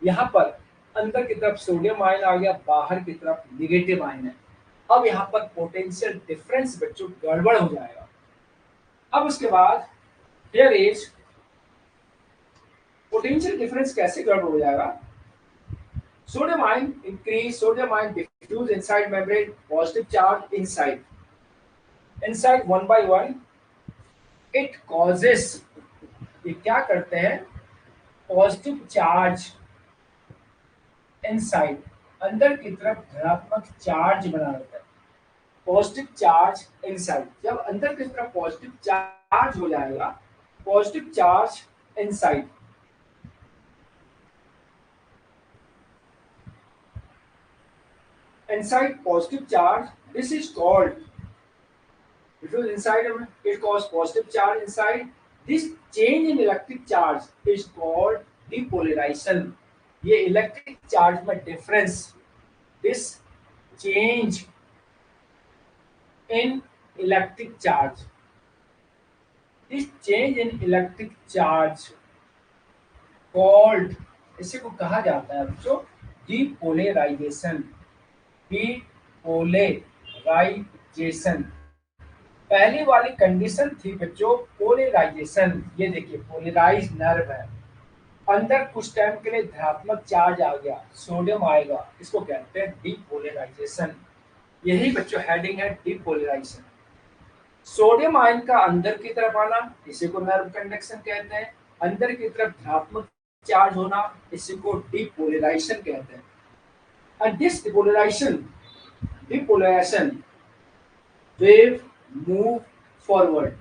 यहाँ पर अंदर की तरफ सोडियम आयन आ गया, बाहर की तरफ नेगेटिव आयन है। अब यहाँ पर पोटेंशियल डिफरेंस बच्चों गड़बड़ हो जाएगा। अब उसके बाद here is पोटेंशियल डिफरेंस कैसे गड़बड़ हो जाएगा, sodium ion increase, sodium ion diffuse inside membrane, positive charge inside 1 by 1, it causes, ये क्या करते हैं, पॉजिटिव चार्ज इनसाइड, अंदर की तरफ धनात्मक चार्ज बना देता है, पॉजिटिव चार्ज इनसाइड। जब अंदर की तरफ पॉजिटिव चार्ज हो जाएगा, positive charge inside, positive charge, this is called, it was inside, it caused positive charge inside, this change in electric charge is called depolarization, ये इलेक्ट्रिक चार्ज में difference, this change in electric charge, this change in electric charge called, इसी को कहा जाता है बच्चों depolarisation. Depolarisation पहली वाली कंडीशन थी बच्चों पोलराइजेशन। ये देखिए पोलराइज नर्व है, अंदर कुछ टाइम के लिए धनात्मक चार्ज आ गया, सोडियम आएगा, इसको कहते हैं डीपोलराइजेशन। यही बच्चों हेडिंग है डीपोलराइजेशन। सोडियम आयन का अंदर की तरफ आना, इसी को नर्व कंडक्शन कहते हैं। अंदर की तरफ धनात्मक चार्ज होना, इसी को डीपोलराइजेशन कहते हैं। And this depolarisation wave move forward,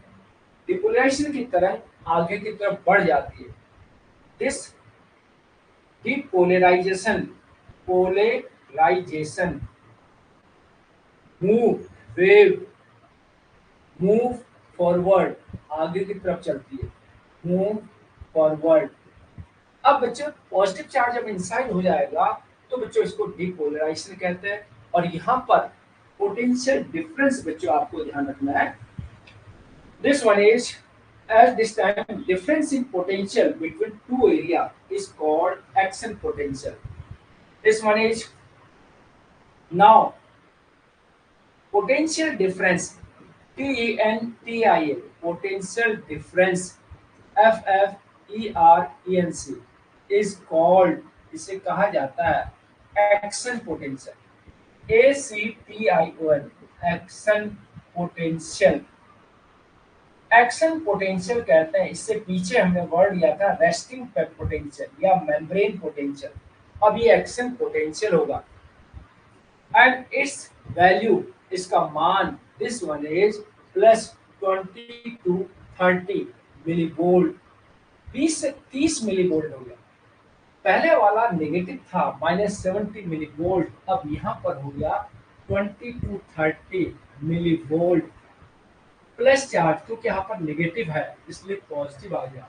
depolarisation की तरंग आगे की तरफ बढ़ जाती है। This polarisation move wave move forward, आगे की तरफ चलती है, मूव फॉरवर्ड। अब बच्चों पॉजिटिव चार्ज जब इनसाइड हो जाएगा तो बच्चों इसको डीपोलराइजेशन कहते हैं। और यहाँ पर पोटेंशियल डिफरेंस बच्चों आपको ध्यान रखना है। This one is at this time difference in potential between two area is called action potential. This one is now potential difference TENTIA, potential difference FFERENC is called, इसे कहा जाता है action potential, ACTION, action potential। Action potential कहते हैं, इससे पीछे हमने word लिया था रेस्टिंग पोटेंशियल या मेम्ब्रेन पोटेंशियल, अब ये एक्शन पोटेंशियल होगा। एंड इट्स वैल्यू, इसका मान, this one is +20 to 30 millivolt, 20 से 30 मिलीवोल्ट हो गया। पहले वाला नेगेटिव था -70 मिलीवोल्ट, अब यहाँ पर हो गया 20 to 30 मिलीवोल्ट प्लस चार्ज, क्योंकि यहाँ पर नेगेटिव है इसलिए पॉजिटिव आ गया।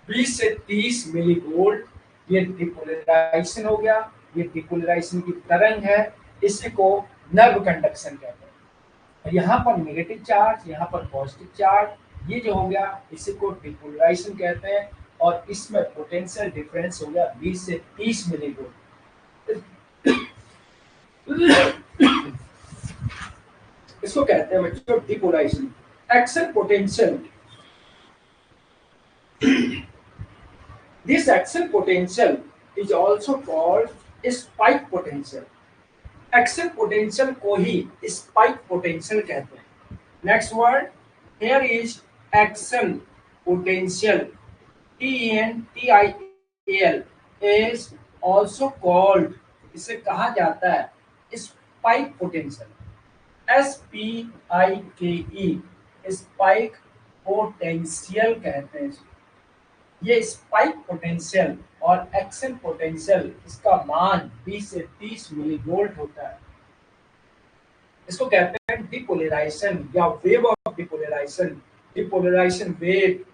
20 से 30 मिलीवोल्ट, ये डिपोलराइजेशन हो गया, ये डिपोलराइजेशन की तरंग है, इसी को नर्व कंडक्शन कहते हैं। और यहाँ पर नेगेटिव चार्ज, यहाँ पर पॉजिटिव चार्ज, ये जो हो गया इसी को डिपोलराइजेशन कहते हैं। और इसमें पोटेंशियल डिफरेंस हो गया 20 से 30 मिलीवोल्ट। इसको कहते हैं बच्चों depolarisation. Action potential, this action potential is also called spike potential. Action potential को ही स्पाइक पोटेंशियल कहते हैं। Next word here is action potential, TENTIAL is also called, इसे कहा जाता है spike potential, SPIKE, spike potential कहते हैं। ये स्पाइक पोटेंशियल और एक्शन पोटेंशियल, इसका मान 20 से 30 मिलीवोल्ट होता है। इसको कहते हैं डिपोलराइजेशन या wave of depolarisation, depolarisation wave,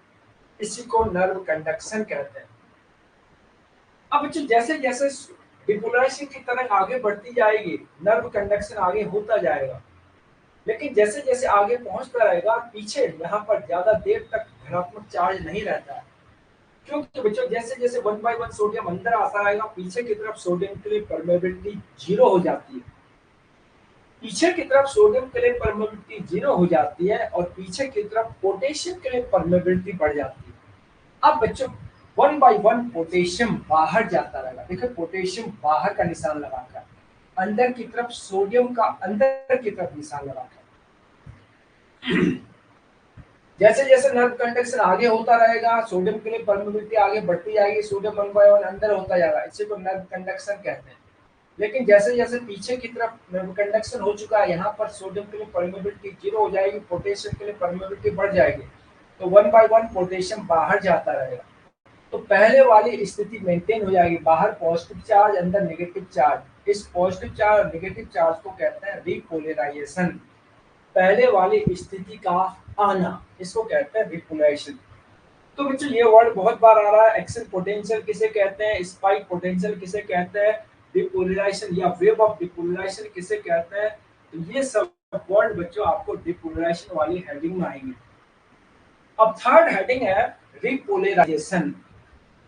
इसी को नर्व कंडक्शन कहते हैं। अब बच्चों जैसे जैसे डिपोलराइजेशन की तरंग आगे बढ़ती जाएगी, नर्व कंडक्शन आगे होता जाएगा, लेकिन जैसे जैसे आगे पहुंचता रहेगा पीछे यहाँ पर ज्यादा देर तक धनात्मक चार्ज नहीं रहता है, क्योंकि बच्चों जैसे जैसे 1 by 1 सोडियम अंदर आता रहेगा, पीछे की तरफ सोडियम के लिए परमेबिलिटी 0 हो जाती है, पीछे की तरफ सोडियम के लिए परमेबिलिटी 0 हो जाती है और पीछे की तरफ पोटेशियम के लिए परमेबिलिटी बढ़ जाती है। अब बच्चों 1 by 1 पोटेशियम बाहर जाता रहेगा, देखो पोटेशियम बाहर का निशान लगाकर, अंदर की तरफ सोडियम का अंदर की तरफ निशान लगाकर। जैसे जैसे नर्व कंडक्शन आगे होता रहेगा, सोडियम के लिए परमेबिलिटी आगे बढ़ती जाएगी, सोडियम 1 by 1 अंदर होता जाएगा, इसी को नर्व कंडक्शन कहते हैं। लेकिन जैसे जैसे पीछे की तरफ नर्व कंडक्शन हो चुका है, यहाँ पर सोडियम के लिए परमेबिलिटी 0 हो जाएगी, पोटेशियम के लिए परमेबिलिटी बढ़ जाएगी, तो 1 by 1 पोटेशियम बाहर जाता रहेगा। तो पहले वाली स्थिति मेंटेन हो जाएगी, बाहर पॉजिटिव चार्ज अंदर नेगेटिव चार्ज। इस पॉजिटिव चार्ज और नेगेटिव चार्ज को कहते हैं रिपोलराइजेशन, पहले वाली स्थिति का आना, इसको कहते हैं रिपोलराइजेशन। तो बच्चों ये वर्ड बहुत बार आ रहा है, एक्शन पोटेंशियल किसे कहते हैं, स्पाइक पोटेंशियल किसे कहते हैं, डिपोलराइजेशन या वेव ऑफ डिपोलराइजेशन किसे कहते हैं। तो ये सब वर्ड बच्चों आपको डिपोलराइजेशन वाली हेडिंग में आएंगे। अब थर्ड हेडिंग है रिपोलराइजेशन।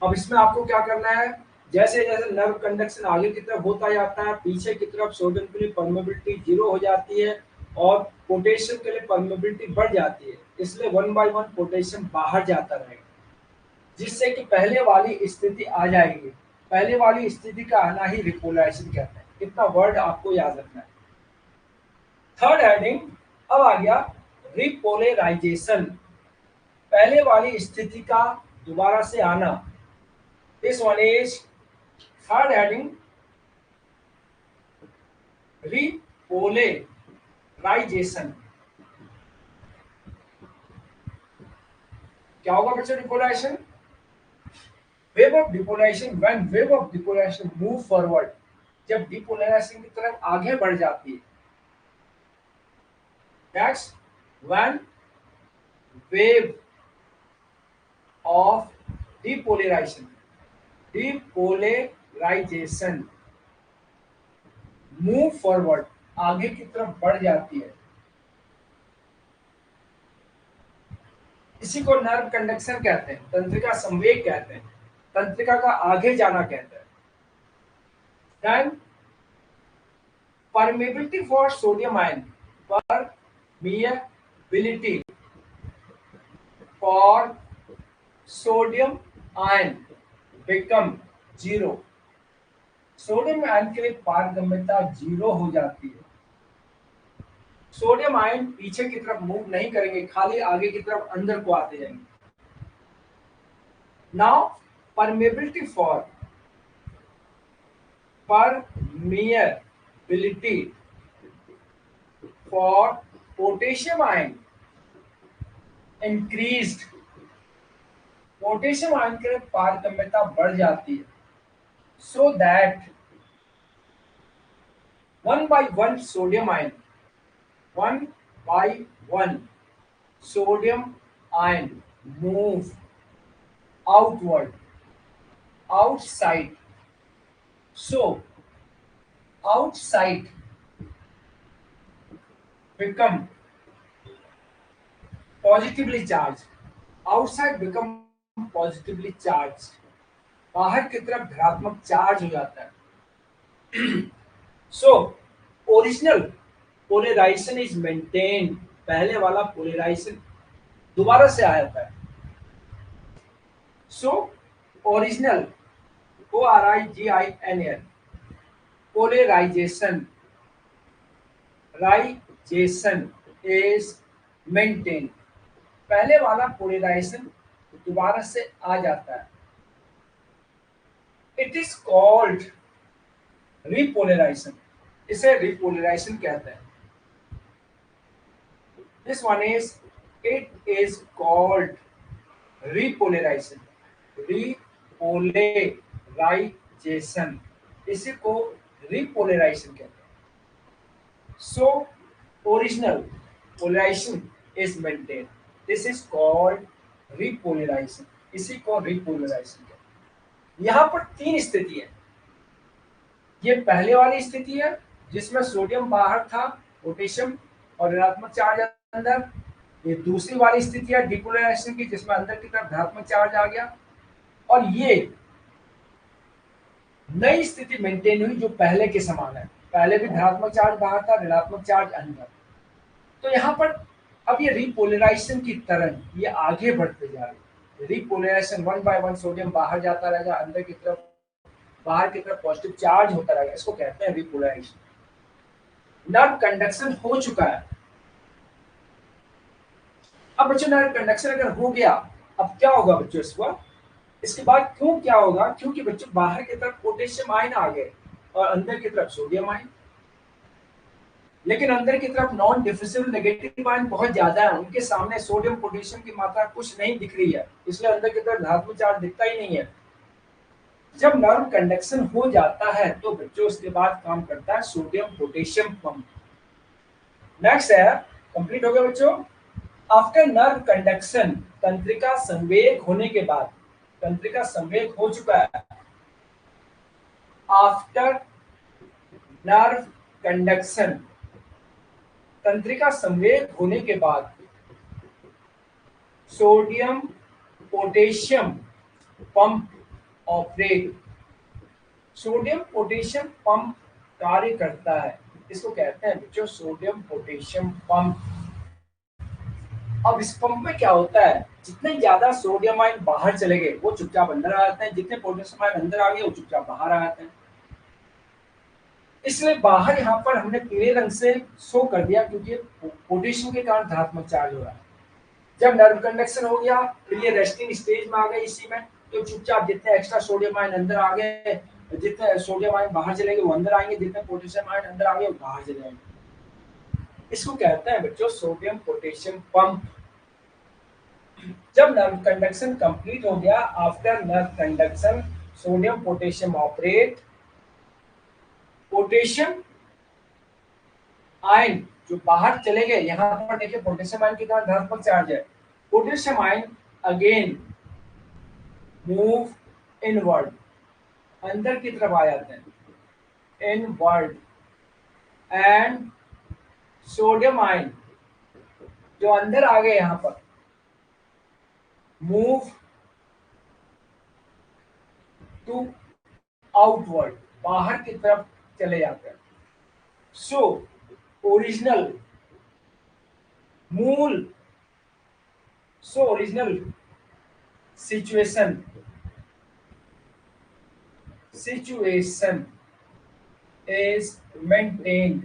अब इसमें आपको क्या करना है, जैसे जैसे नर्व कंडक्शन आगे की तरफ होता जाता है, पीछे की तरफ सोडियम के लिए परमेबिलिटी 0 हो जाती है और पोटेशियम के लिए परमेबिलिटी बढ़ जाती है, इसलिए 1 by 1 पोटेशियम बाहर जाता रहेगा, जिससे कि पहले वाली स्थिति आ जाएगी। पहले वाली स्थिति का आना ही रिपोलराइजेशन कहते हैं। इतना वर्ड आपको याद रखना है। थर्ड हेडिंग अब आ गया रिपोलराइजेशन, पहले वाली स्थिति का दोबारा से आना। This one is third heading repolarisation. क्या होगा बच्चों repolarisation? Wave of depolarisation, when wave of depolarisation move forward, जब डिपोलराइजेशन की तरफ आगे बढ़ जाती है। Next, when wave of depolarisation, depolarisation move forward, आगे की तरफ बढ़ जाती है, इसी को नर्व कंडक्शन कहते हैं, तंत्रिका संवेग कहते हैं, तंत्रिका का आगे जाना कहते हैं। Then permeability for sodium ion, permeability for sodium ion become 0, sodium ion के लिए पारगम्यता 0 हो जाती है। सोडियम आयन पीछे की तरफ मूव नहीं करेंगे, खाली आगे की तरफ अंदर को आते जाएंगे। Now permeability for potassium ion increased, potassium ion के लिए पारगम्यता बढ़ जाती है, so that 1 by 1 sodium ion, 1 by 1 sodium ion move outward, outside, so outside become positively charged, outside become positively charged, बाहर की तरफ धनात्मक चार्ज हो जाता है। so original polarisation is maintained, पहले वाला पोलराइजेशन दोबारा से आ जाता है। सो ओरिजिनल ORIGINL पोलराइजेशन राइजेशन इज मेंटेन, पहले वाला पोलराइजेशन दोबारा से आ जाता है। इट इज कॉल्ड रिपोलराइजेशन, इसे रिपोलराइजेशन कहते हैं। This one is, it is called repolarization, repolarization, इसी को repolarization कहते हैं। So original polarization is maintained, this is called repolarization, इसी को repolarization कहते हैं। यहाँ पर 3 स्थिति है। ये पहले वाली स्थिति है जिसमें सोडियम बाहर था, पोटेशियम और ऋणात्मक चार्ज अंदर। ये दूसरी वाली स्थिति है डिपोलराइजेशन की, जिसमें अंदर की तरफ धनात्मक चार्ज आ गया। और ये नई स्थिति मेंटेन हुई जो पहले के समान है, पहले भी धनात्मक चार्ज बाहर था, ऋणात्मक चार्ज अंदर। तो यहाँ पर अब ये रिपोलराइजेशन की तरह ये आगे बढ़ते जा रही है। रिपोलराइजेशन 1 by 1 सोडियम बाहर जाता रहेगा, अंदर की तरफ, बाहर की तरफ पॉजिटिव चार्ज होता रहेगा, इसको कहते हैं रिपोलराइजेशन। नर्व कंडक्शन हो चुका है। अब बच्चों नर्व कंडक्शन अगर हो गया, अब क्या होगा बच्चों इसके बाद क्यों क्या होगा, क्योंकि बच्चों बाहर की तरफ पोटेशियम आयन आ गए और अंदर की तरफ सोडियम आयन। लेकिन अंदर की तरफ नॉन डिफ्यूजिबल नेगेटिव आयन बहुत ज्यादा है, उनके सामने सोडियम पोटेशियम की मात्रा कुछ नहीं दिख रही है, इसलिए अंदर की तरफ धात्विक चार्ज दिखता ही नहीं है। जब नर्व कंडक्शन हो जाता है तो बच्चों उसके बाद काम करता है सोडियम पोटेशियम पंप। नेक्स्ट है, कंप्लीट हो गया बच्चों। आफ्टर नर्व कंडक्शन तंत्रिका संवेग होने के बाद, तंत्रिका संवेग हो चुका है, आफ्टर नर्व कंडक्शन, तंत्रिका संवेग होने के बाद sodium potassium pump operate, sodium potassium pump कार्य करता है, इसको कहते हैं बच्चों सोडियम पोटेशियम पंप। अब इस पंप में क्या होता है, जितने ज्यादा सोडियम आयन बाहर चले गए वो चुपचाप अंदर आ जाते हैं, जितने पोटेशियम आयन अंदर आ गए वो चुपचाप बाहर आ जाते हैं। इसलिए बाहर यहाँ पर हमने पीले रंग से शो कर दिया क्योंकि पोटेशियम के कारण धनात्मक चार्ज हो रहा है। जब नर्व कंडक्शन हो गया फिर ये रेस्टिंग स्टेज में आ गए, इसी में तो चुपचाप जितने एक्स्ट्रा सोडियम आयन अंदर आ गए, जितने सोडियम आयन बाहर चलेंगे वो अंदर आएंगे, जितने पोटेशियम आयन अंदर आ गए वो बाहर चले जाएंगे। इसको कहते हैं बच्चों सोडियम पोटेशियम पंप। जब नर्व कंडक्शन कंप्लीट हो गया, after nerve conduction sodium potassium operate, potassium ion जो बाहर चले गए, यहाँ पर देखिए पोटेशियम आयन के कारण धनात्मक चार्ज है, potassium ion again move inward, अंदर की तरफ आ जाते हैं, इनवर्ड, एंड सोडियम आयन जो अंदर आ गए यहाँ पर मूव टू आउटवर्ड, बाहर की तरफ चले जाते हैं। सो ओरिजिनल मूल, so original situation is maintained,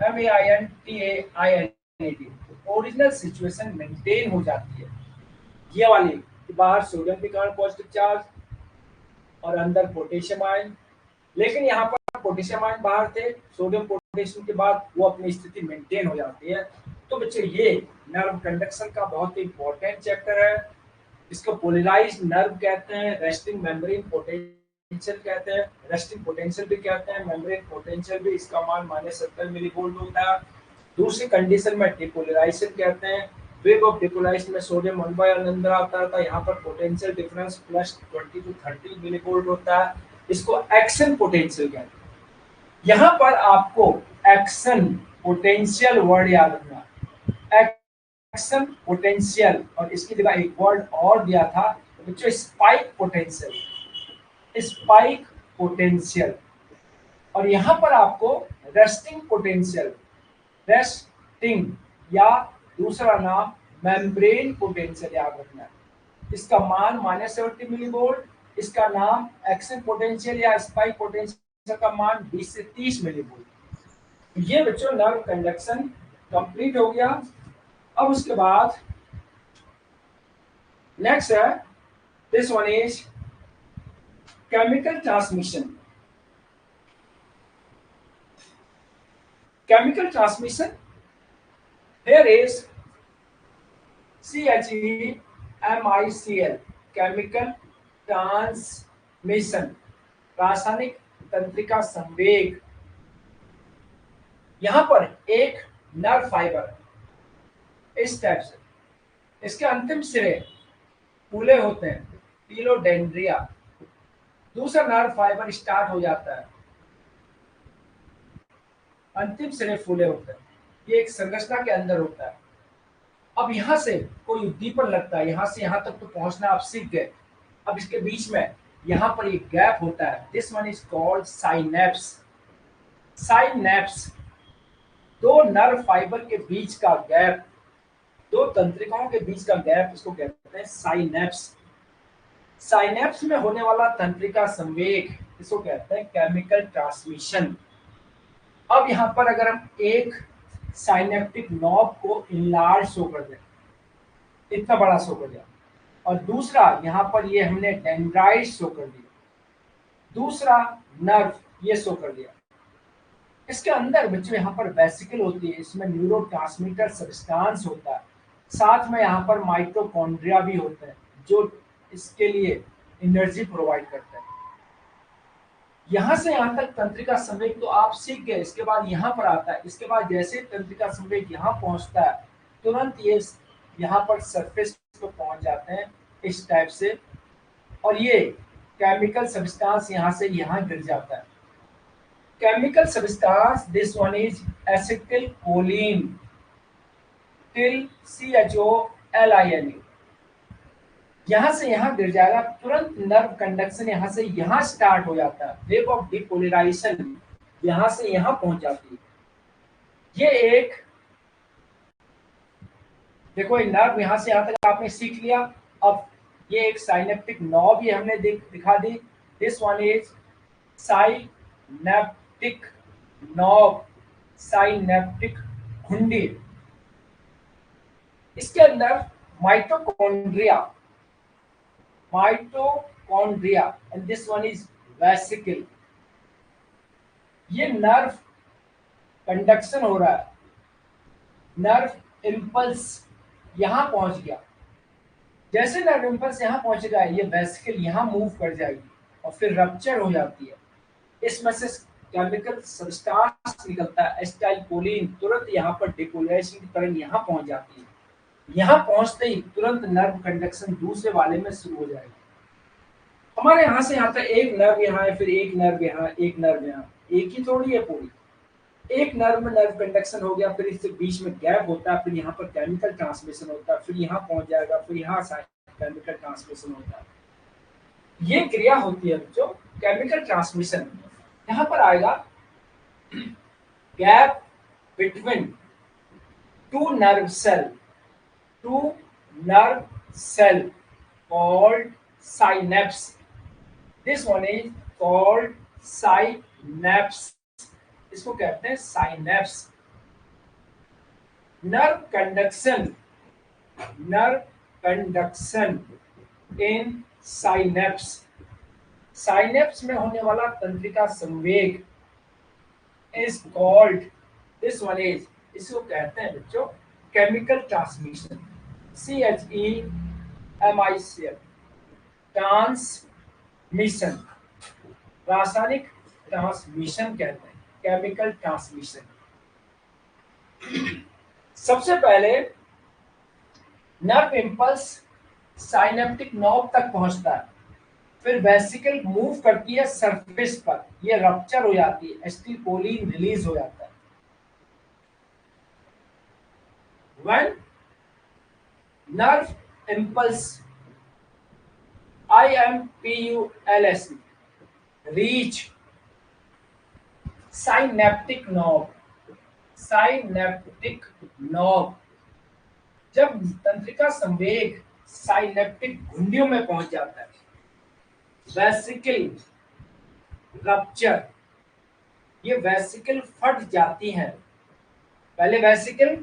maintained, original situation maintain हो जाती है, ये वाली कि बाहर सोडियम के कारण पॉजिटिव चार्ज और अंदर पोटेशियम आयन, लेकिन यहाँ पर पोटेशियम आयन बाहर थे, सोडियम पोटेशियम के बाद वो अपनी स्थिति मेंटेन हो जाती है। तो बच्चे ये नर्व कंडक्शन का बहुत ही इंपॉर्टेंट चैप्टर है, इसको पोलराइज्ड नर्व कहते हैं, रेस्टिंग मेम्ब्रेन पोटेंशियल कहते हैं, रेस्टिंग पोटेंशियल भी कहते हैं, मेम्ब्रेन पोटेंशियल भी, इसका मान -70 मिलीवोल्ट होता है। दूसरी कंडीशन में डिपोलराइजेशन कहते हैं, वेव ऑफ डिपोलराइजेशन में सोडियम 1/1 अंदर आता था, यहाँ पर पोटेंशियल डिफरेंस +20 to 30 मिलीवोल्ट होता है, इसको एक्शन पोटेंशियल कहते हैं। यहाँ पर आपको एक्शन पोटेंशियल वर्ड याद रखना, एक्शन पोटेंशियल, और इसकी जगह एक वर्ड और दिया था बच्चों स्पाइक पोटेंशियल, स्पाइक पोटेंशियल, और यहाँ पर आपको रेस्टिंग पोटेंशियल, रेस्टिंग या दूसरा नाम मेम्ब्रेन पोटेंशियल याद रखना है, इसका मान -70 मिलीवोल्ट, इसका नाम एक्शन पोटेंशियल या स्पाइक पोटेंशियल का मान 20 से 30 मिलीवोल्ट। ये बच्चों नर्व कंडक्शन कंप्लीट हो गया। अब उसके बाद नेक्स्ट है, this one is chemical transmission. Chemical transmission, here is CHEMICL, chemical transmission, रासायनिक तंत्रिका संवेग। यहां पर एक नर्व फाइबर इस टाइप से, इसके अंतिम सिरे फूले होते हैं, पीलोडेंड्रिया, दूसरा नर्व फाइबर स्टार्ट हो जाता है, अंतिम सिरे फूले होते हैं, ये एक संरचना के अंदर होता है। अब यहाँ से कोई उद्दीपन लगता है, यहाँ से यहाँ तक तो पहुंचना आप सीख गए, अब इसके बीच में यहाँ पर एक गैप होता है, this one is called synapse. Synapse, दो नर्व फाइबर के बीच का गैप, दो तंत्रिकाओं के बीच का गैप, इसको कहते हैं साइनेप्स। साइनेप्स में होने वाला तंत्रिका संवेग, इसको कहते हैं केमिकल ट्रांसमिशन। अब यहाँ पर अगर हम एक साइनेप्टिक नॉब को इनलार्ज शो कर दें, इतना बड़ा शो कर दिया, और दूसरा यहाँ पर ये हमने डेंड्राइट शो कर दिया, दूसरा नर्व ये शो कर दिया, इसके अंदर बच्चों यहाँ पर वेसिकल होती है, इसमें न्यूरोट्रांसमीटर सब्सटेंस होता है, साथ में यहाँ पर माइटोकॉन्ड्रिया भी होते हैं जो इसके लिए एनर्जी प्रोवाइड करते हैं। यहाँ से यहाँ तक तंत्रिका संवेग तो आप सीख गए, इसके बाद यहाँ पर आता है, इसके बाद जैसे तंत्रिका संवेग यहाँ पहुँचता है तुरंत ये यहाँ पर सरफेस पे पहुंच जाते हैं इस टाइप से, और ये केमिकल सब्सटेंस यहाँ से यहाँ गिर जाता है। Chemical substance, this one is acetyl Colin टिल CHOLINE, यहाँ से यहाँ गिर जाएगा, तुरंत नर्व कंडक्शन यहाँ से यहाँ स्टार्ट हो जाता है, वेव ऑफ डिपोलराइजेशन यहाँ से यहाँ पहुंच जाती है। ये एक देखो नर्व यहाँ से यहाँ तक आपने सीख लिया। अब ये एक साइनेप्टिक नॉब ये हमने दिखा दी। This one is synaptic knob, synaptic घुंडी। इसके अंदर mitochondria, mitochondria and this one is vesicle. ये नर्व कंडक्शन हो रहा है, नर्व इम्पल्स यहां पहुंच गया। जैसे नर्व इम्पल्स यहां पहुंचेगा ये वेसिकल यहां मूव कर जाएगी और फिर रप्चर हो जाती है। इसमें से केमिकल सब्सटेंस निकलता है एसिटाइलकोलिन, तुरंत यहाँ पर डिपोलराइजेशन की तरह यहाँ पहुंच जाती है। यहाँ पहुंचते ही तुरंत नर्व कंडक्शन दूसरे वाले में शुरू हो जाएगी। हमारे यहाँ से यहाँ तक एक नर्व यहाँ है, फिर एक नर्व यहाँ, एक नर्व यहाँ, एक ही थोड़ी है पूरी। एक नर्व में नर्व कंडक्शन हो गया, फिर इससे बीच में गैप होता है, फिर यहाँ पर केमिकल ट्रांसमिशन होता है, फिर यहाँ पहुंच जाएगा, फिर यहाँ केमिकल ट्रांसमिशन होता है। ये क्रिया होती है जो केमिकल ट्रांसमिशन। यहाँ पर आएगा gap between two nerve cell, two nerve cell called synapse. This one is called synapse. इसको कहते हैं synapse. Nerve conduction, nerve conduction in synapse, synapse में होने वाला तंत्रिका संवेग is called, this one is, इसको कहते हैं बच्चों केमिकल ट्रांसमिशन, CHEMICL, ट्रांसमिशन, रासायनिक ट्रांसमिशन कहते हैं, केमिकल ट्रांसमिशन। सबसे पहले नर्व इम्पल्स साइनेप्टिक नॉब तक पहुंचता है, फिर वेसिकल मूव करती है सरफेस पर, ये रप्चर हो जाती है, एसिटाइलकोलिन रिलीज हो जाता है। When nerve impulse IMPULS reach synaptic knob, synaptic knob, जब तंत्रिका संवेग साइनेप्टिक घुंडियों में पहुंच जाता है, वेसिकल रप्चर, ये वेसिकल फट जाती हैं। पहले वेसिकल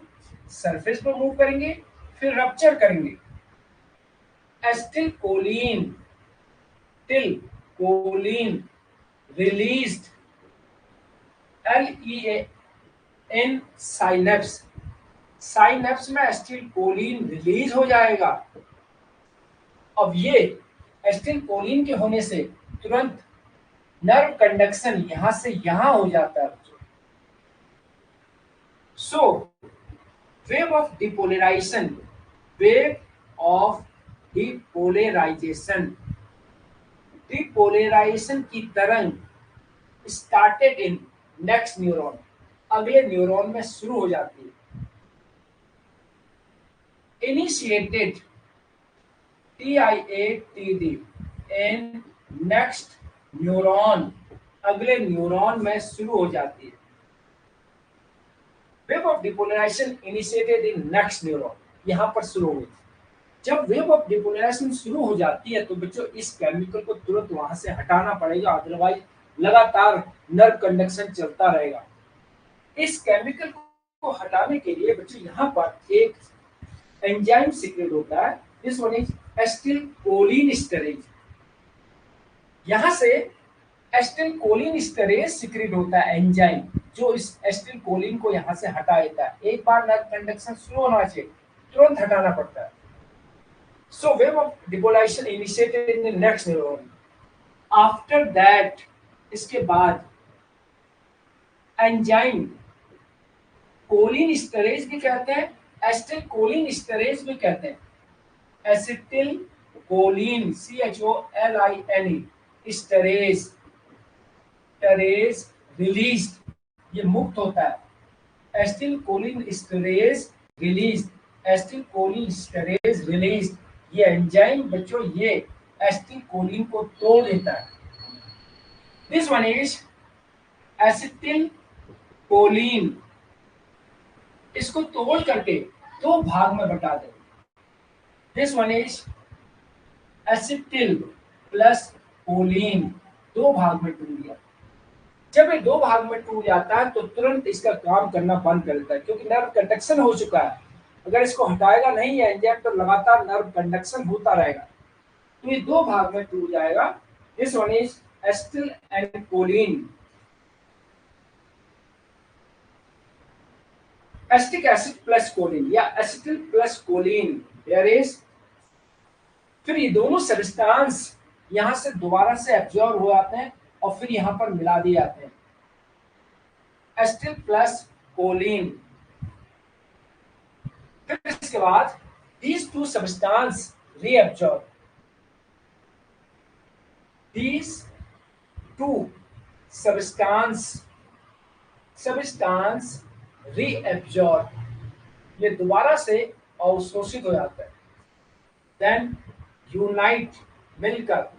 सरफेस पर मूव करेंगे, फिर रप्चर करेंगे। एसिटाइलकोलिन, टिल choline released, LEAN synapse, synapse में एसिटाइलकोलिन रिलीज हो जाएगा। अब ये एसिटाइलकोलिन के होने से तुरंत नर्व कंडक्शन यहां से यहां हो जाता है। सो wave of depolarization, wave of depolarization, depolarization की तरंग started in next neuron, अगले न्यूरॉन में शुरू हो जाती है। initiated TIATD in next neuron, अगले न्यूरॉन में शुरू हो जाती है। Wave of depolarisation initiated in next neuron, यहाँ पर शुरू हुई। जब वेव ऑफ डिपोलराइजेशन शुरू हो जाती है तो बच्चों इस केमिकल को तुरंत वहां से हटाना पड़ेगा, अदरवाइज लगातार नर्व कंडक्शन चलता रहेगा। इस केमिकल को हटाने के लिए बच्चों यहाँ पर एक एंजाइम सीक्रेट होता है, दिस वन इज एसिटाइलकोलिनेस्टरेज। यहाँ से एसिटाइलकोलिनेस्टरेज सीक्रेट होता है एंजाइम, जो इस एसिटाइलकोलिन को यहाँ से हटा देता है। एक बार नर्व कंडक्शन शुरू होना चाहिए, तुरंत हटाना पड़ता है। So wave of depolarisation initiated in the next neuron. After that, इसके बाद एंजाइम कोलिनेस्टरेज भी कहते हैं, एसिटाइलकोलिनेस्टरेज भी कहते हैं। एसिटिल कोलिन CHOLINE स्टेरेज टेरेज रिलीज, ये मुक्त होता है। Acetyl choline esterase release, acetyl choline esterase release, ये एंजाइम बच्चों ये एसिटिल कोलिन को तोड़ देता है। This one is acetyl choline, इसको तोड़ करके दो भाग में बटा दे। This one is acetyl plus choline, दो भाग में टूट गया। जब ये दो भाग में टूट जाता है तो तुरंत इसका काम करना बंद कर देता है, क्योंकि नर्व कंडक्शन हो चुका है। अगर इसको हटाएगा नहीं है एंजाइम तो लगातार नर्व कंडक्शन होता रहेगा, तो ये दो भाग में टूट जाएगा। This one is acetyl and choline, acetic acid plus choline या acetyl plus choline, there is. फिर ये दोनों सब्सटेंस यहां से दोबारा से एब्जॉर्ब हो जाते हैं और फिर यहां पर मिला दिए जाते हैं, एसिटिल प्लस कोलिन। फिर इसके बाद these two substance reabsorb, these two substance reabsorb, ये दोबारा से अवशोषित हो जाता है। देन यूनाइट, मिलकर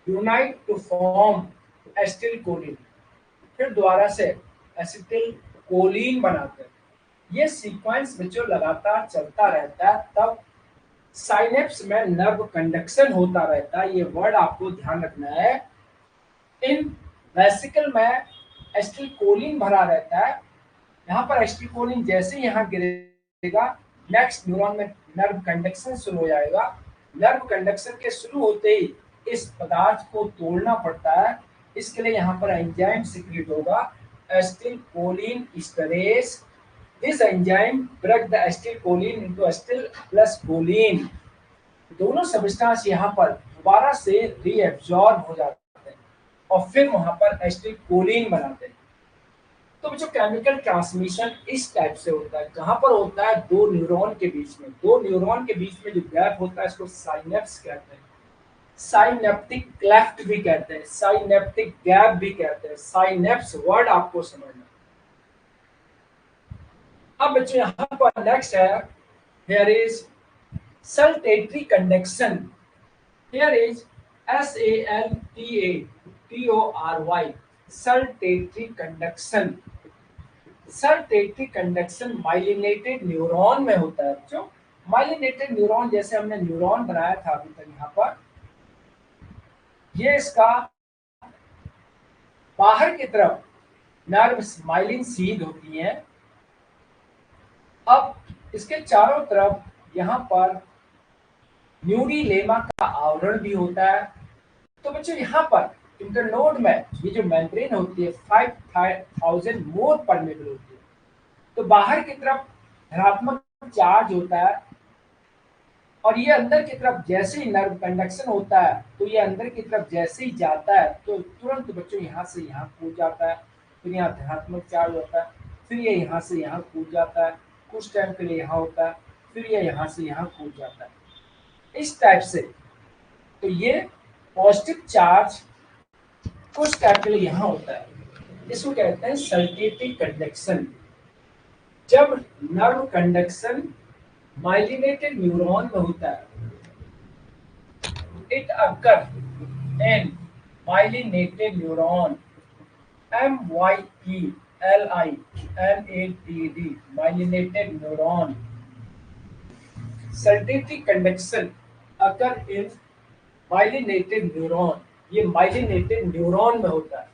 unite to form acetylcholine, फिर दोबारा से एसिटिल कोलिन बनाते हैं। ये सीक्वेंस बच्चों लगातार चलता रहता है, तब साइनेप्स में नर्व कंडक्शन होता रहता है। ये वर्ड आपको ध्यान रखना है। इन वेसिकल में एसिटिल कोलिन भरा रहता है, यहाँ पर एसिटिल कोलिन जैसे ही यहाँ गिरेगा नेक्स्ट न्यूरॉन में नर्व कंडक्शन शुरू हो जाएगा। नर्व कंडक्शन के शुरू होते ही इस पदार्थ को तोड़ना पड़ता है, इसके लिए यहाँ पर एंजाइम सिक्रीट होगा, acetyl choline esterase. This enzyme break the acetyl choline into acetyl plus choline. दोनों सब्सटेंस यहाँ पर दोबारा से रीएब्जॉर्ब हो जाते हैं और फिर वहां पर एसिटिल कोलिन बनाते हैं। तो जो केमिकल ट्रांसमिशन इस टाइप से होता है, कहाँ पर होता है? दो न्यूरॉन के बीच में। दो न्यूरॉन के बीच में जो गैप होता है इसको साइनेप्स कहते हैं, साइनेप्टिक क्लेफ्ट भी कहते हैं, साइनेप्टिक गैप भी कहते हैं। साइनेप्स वर्ड आपको समझना। अब बच्चों यहाँ पर नेक्स्ट है, here is saltatory conduction, here is SALTATORY, saltatory conduction। saltatory conduction myelinated neuron में होता है बच्चों। माइलिनेटेड न्यूरॉन जैसे हमने न्यूरॉन बनाया था अभी तक, यहाँ पर ये इसका बाहर की तरफ नर्व माइलिन सीध होती है। अब इसके चारों तरफ यहाँ पर न्यूरीलेमा का आवरण भी होता है। तो बच्चों यहाँ पर इंटरनोड में ये जो मेम्ब्रेन होती है 5000 मोर परमेबल होती है। तो बाहर की तरफ धनात्मक चार्ज होता है और ये अंदर की तरफ जैसे ही नर्व कंडक्शन होता है तो ये अंदर की तरफ जैसे ही जाता है तो तुरंत बच्चों यहाँ से यहाँ कूद जाता है। फिर यहाँ धनात्मक चार्ज होता है, फिर ये यहाँ से यहाँ कूद जाता है, कुछ टाइम के लिए यहाँ होता है, फिर ये यहाँ से यहाँ कूद जाता है, इस टाइप से। तो ये पॉजिटिव चार्ज कुछ टाइम के लिए यहाँ होता है, इसको कहते हैं सल्टेटिव कंडक्शन। जब नर्व कंडक्शन माइलिनेटेड न्यूरॉन में होता है, it occur in myelinated neuron, MYELINATD, myelinated neuron. Saltatory conduction occur in myelinated neuron, ये माइलिनेटेड न्यूरॉन में होता है।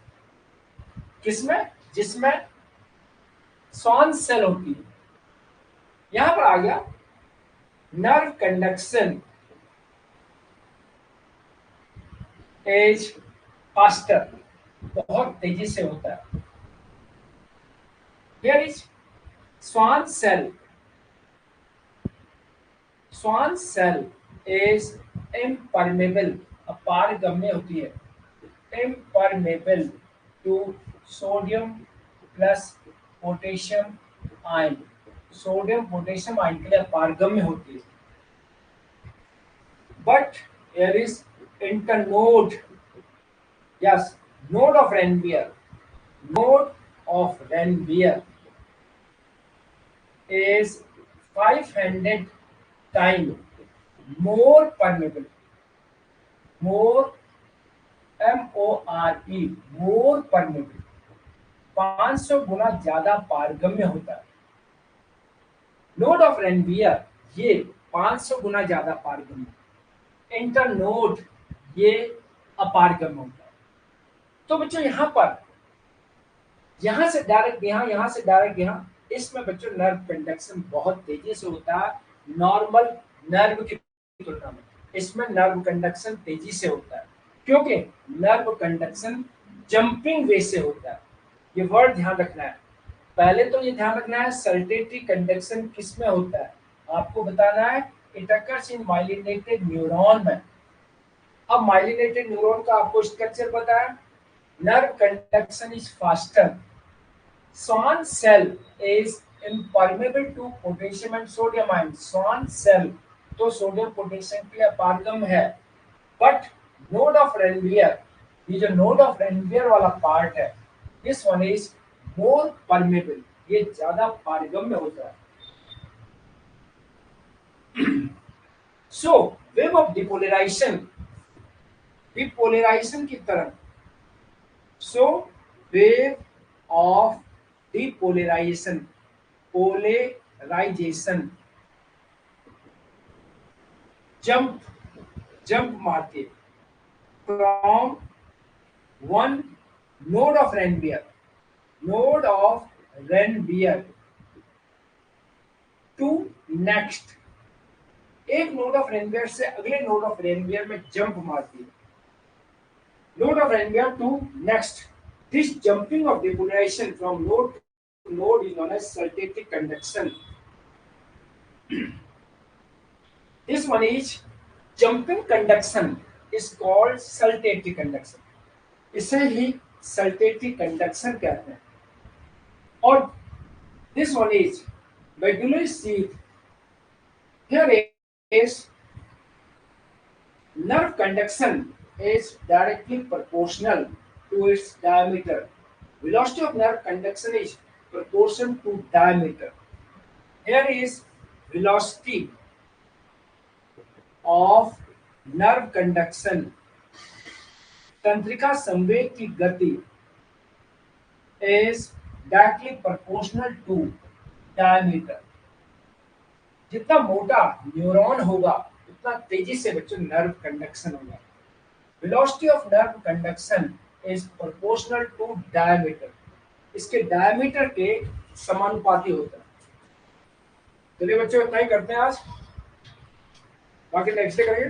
किसमें? जिसमें स्वान सेल होती है। यहां पर आ गया नर्व कंडक्शन एज फास्टर, बहुत तेजी से होता है। Here is Schwann cell, Schwann cell is impermeable, अपारगम्य होती है, impermeable to sodium plus potassium ion, sodium potassium ion के लिए अपारगम्य होती है। but here is internode. Yes, node of Ranvier. Node of Ranvier is 500 times more permeable, more more permeable, 500 गुना ज्यादा पारगम्य होता है। नोड ऑफ रेनवियर ये 500 गुना ज्यादा पारगम्य, इंटरनोड ये अपारगम्य होता है। तो बच्चों यहाँ पर, यहाँ से डायरेक्ट यहाँ, यहाँ से डायरेक्ट यहाँ, इसमें बच्चों नर्व कंडक्शन बहुत तेजी से होता है नॉर्मल नर्व की तुलना में। इसमें नर्व कंडक्शन तेजी से होता है क्योंकि नर्व कंडक्शन जंपिंग वे से होता है। ये वर्ड ध्यान रखना है। पहले तो ये ध्यान रखना है सल्टेटरी कंडक्शन किस में होता है, आपको बताना है it occurs in myelinated neuron में। अब माइलिनेटेड न्यूरॉन का आपको स्ट्रक्चर पता है, nerve conduction is faster. Schwann cell is impermeable to potassium and sodium ion. Schwann cell तो सोडियम पोटेशियम के लिए अपारगम है, बट नोड ऑफ रेनवियर, ये जो नोड ऑफ रेनवियर वाला पार्ट है, this one is more permeable, ये ज्यादा पारगम्य होता है। So wave of depolarisation, depolarisation की तरह, so wave of depolarization, polarization jump मारती है from one node of Ranvier to next, एक नोड ऑफ रेनवियर से अगले नोड ऑफ रेनवियर में जंप मारती है, node of Ranvier to next. This jumping of depolarization from node to node is known as saltatoric conduction. This one is jumping conduction is called saltatoric conduction. इसे ही saltatoric conduction कहते हैं। और this one is medullary sheath. Here is nerve conduction is directly proportional to its diameter. Velocity of nerve conduction is proportional to diameter. Here is velocity of nerve conduction. तंत्रिका संवेग की गति is directly proportional to diameter. जितना मोटा neuron होगा उतना तेजी से बच्चों नर्व कंडक्शन होगा। Velocity of nerve conduction is proportional to diameter. इसके डायमीटर के समानुपाती होता है। चलिए बच्चों इतना ही करते हैं आज, बाकी नेक्स्ट डे करेंगे।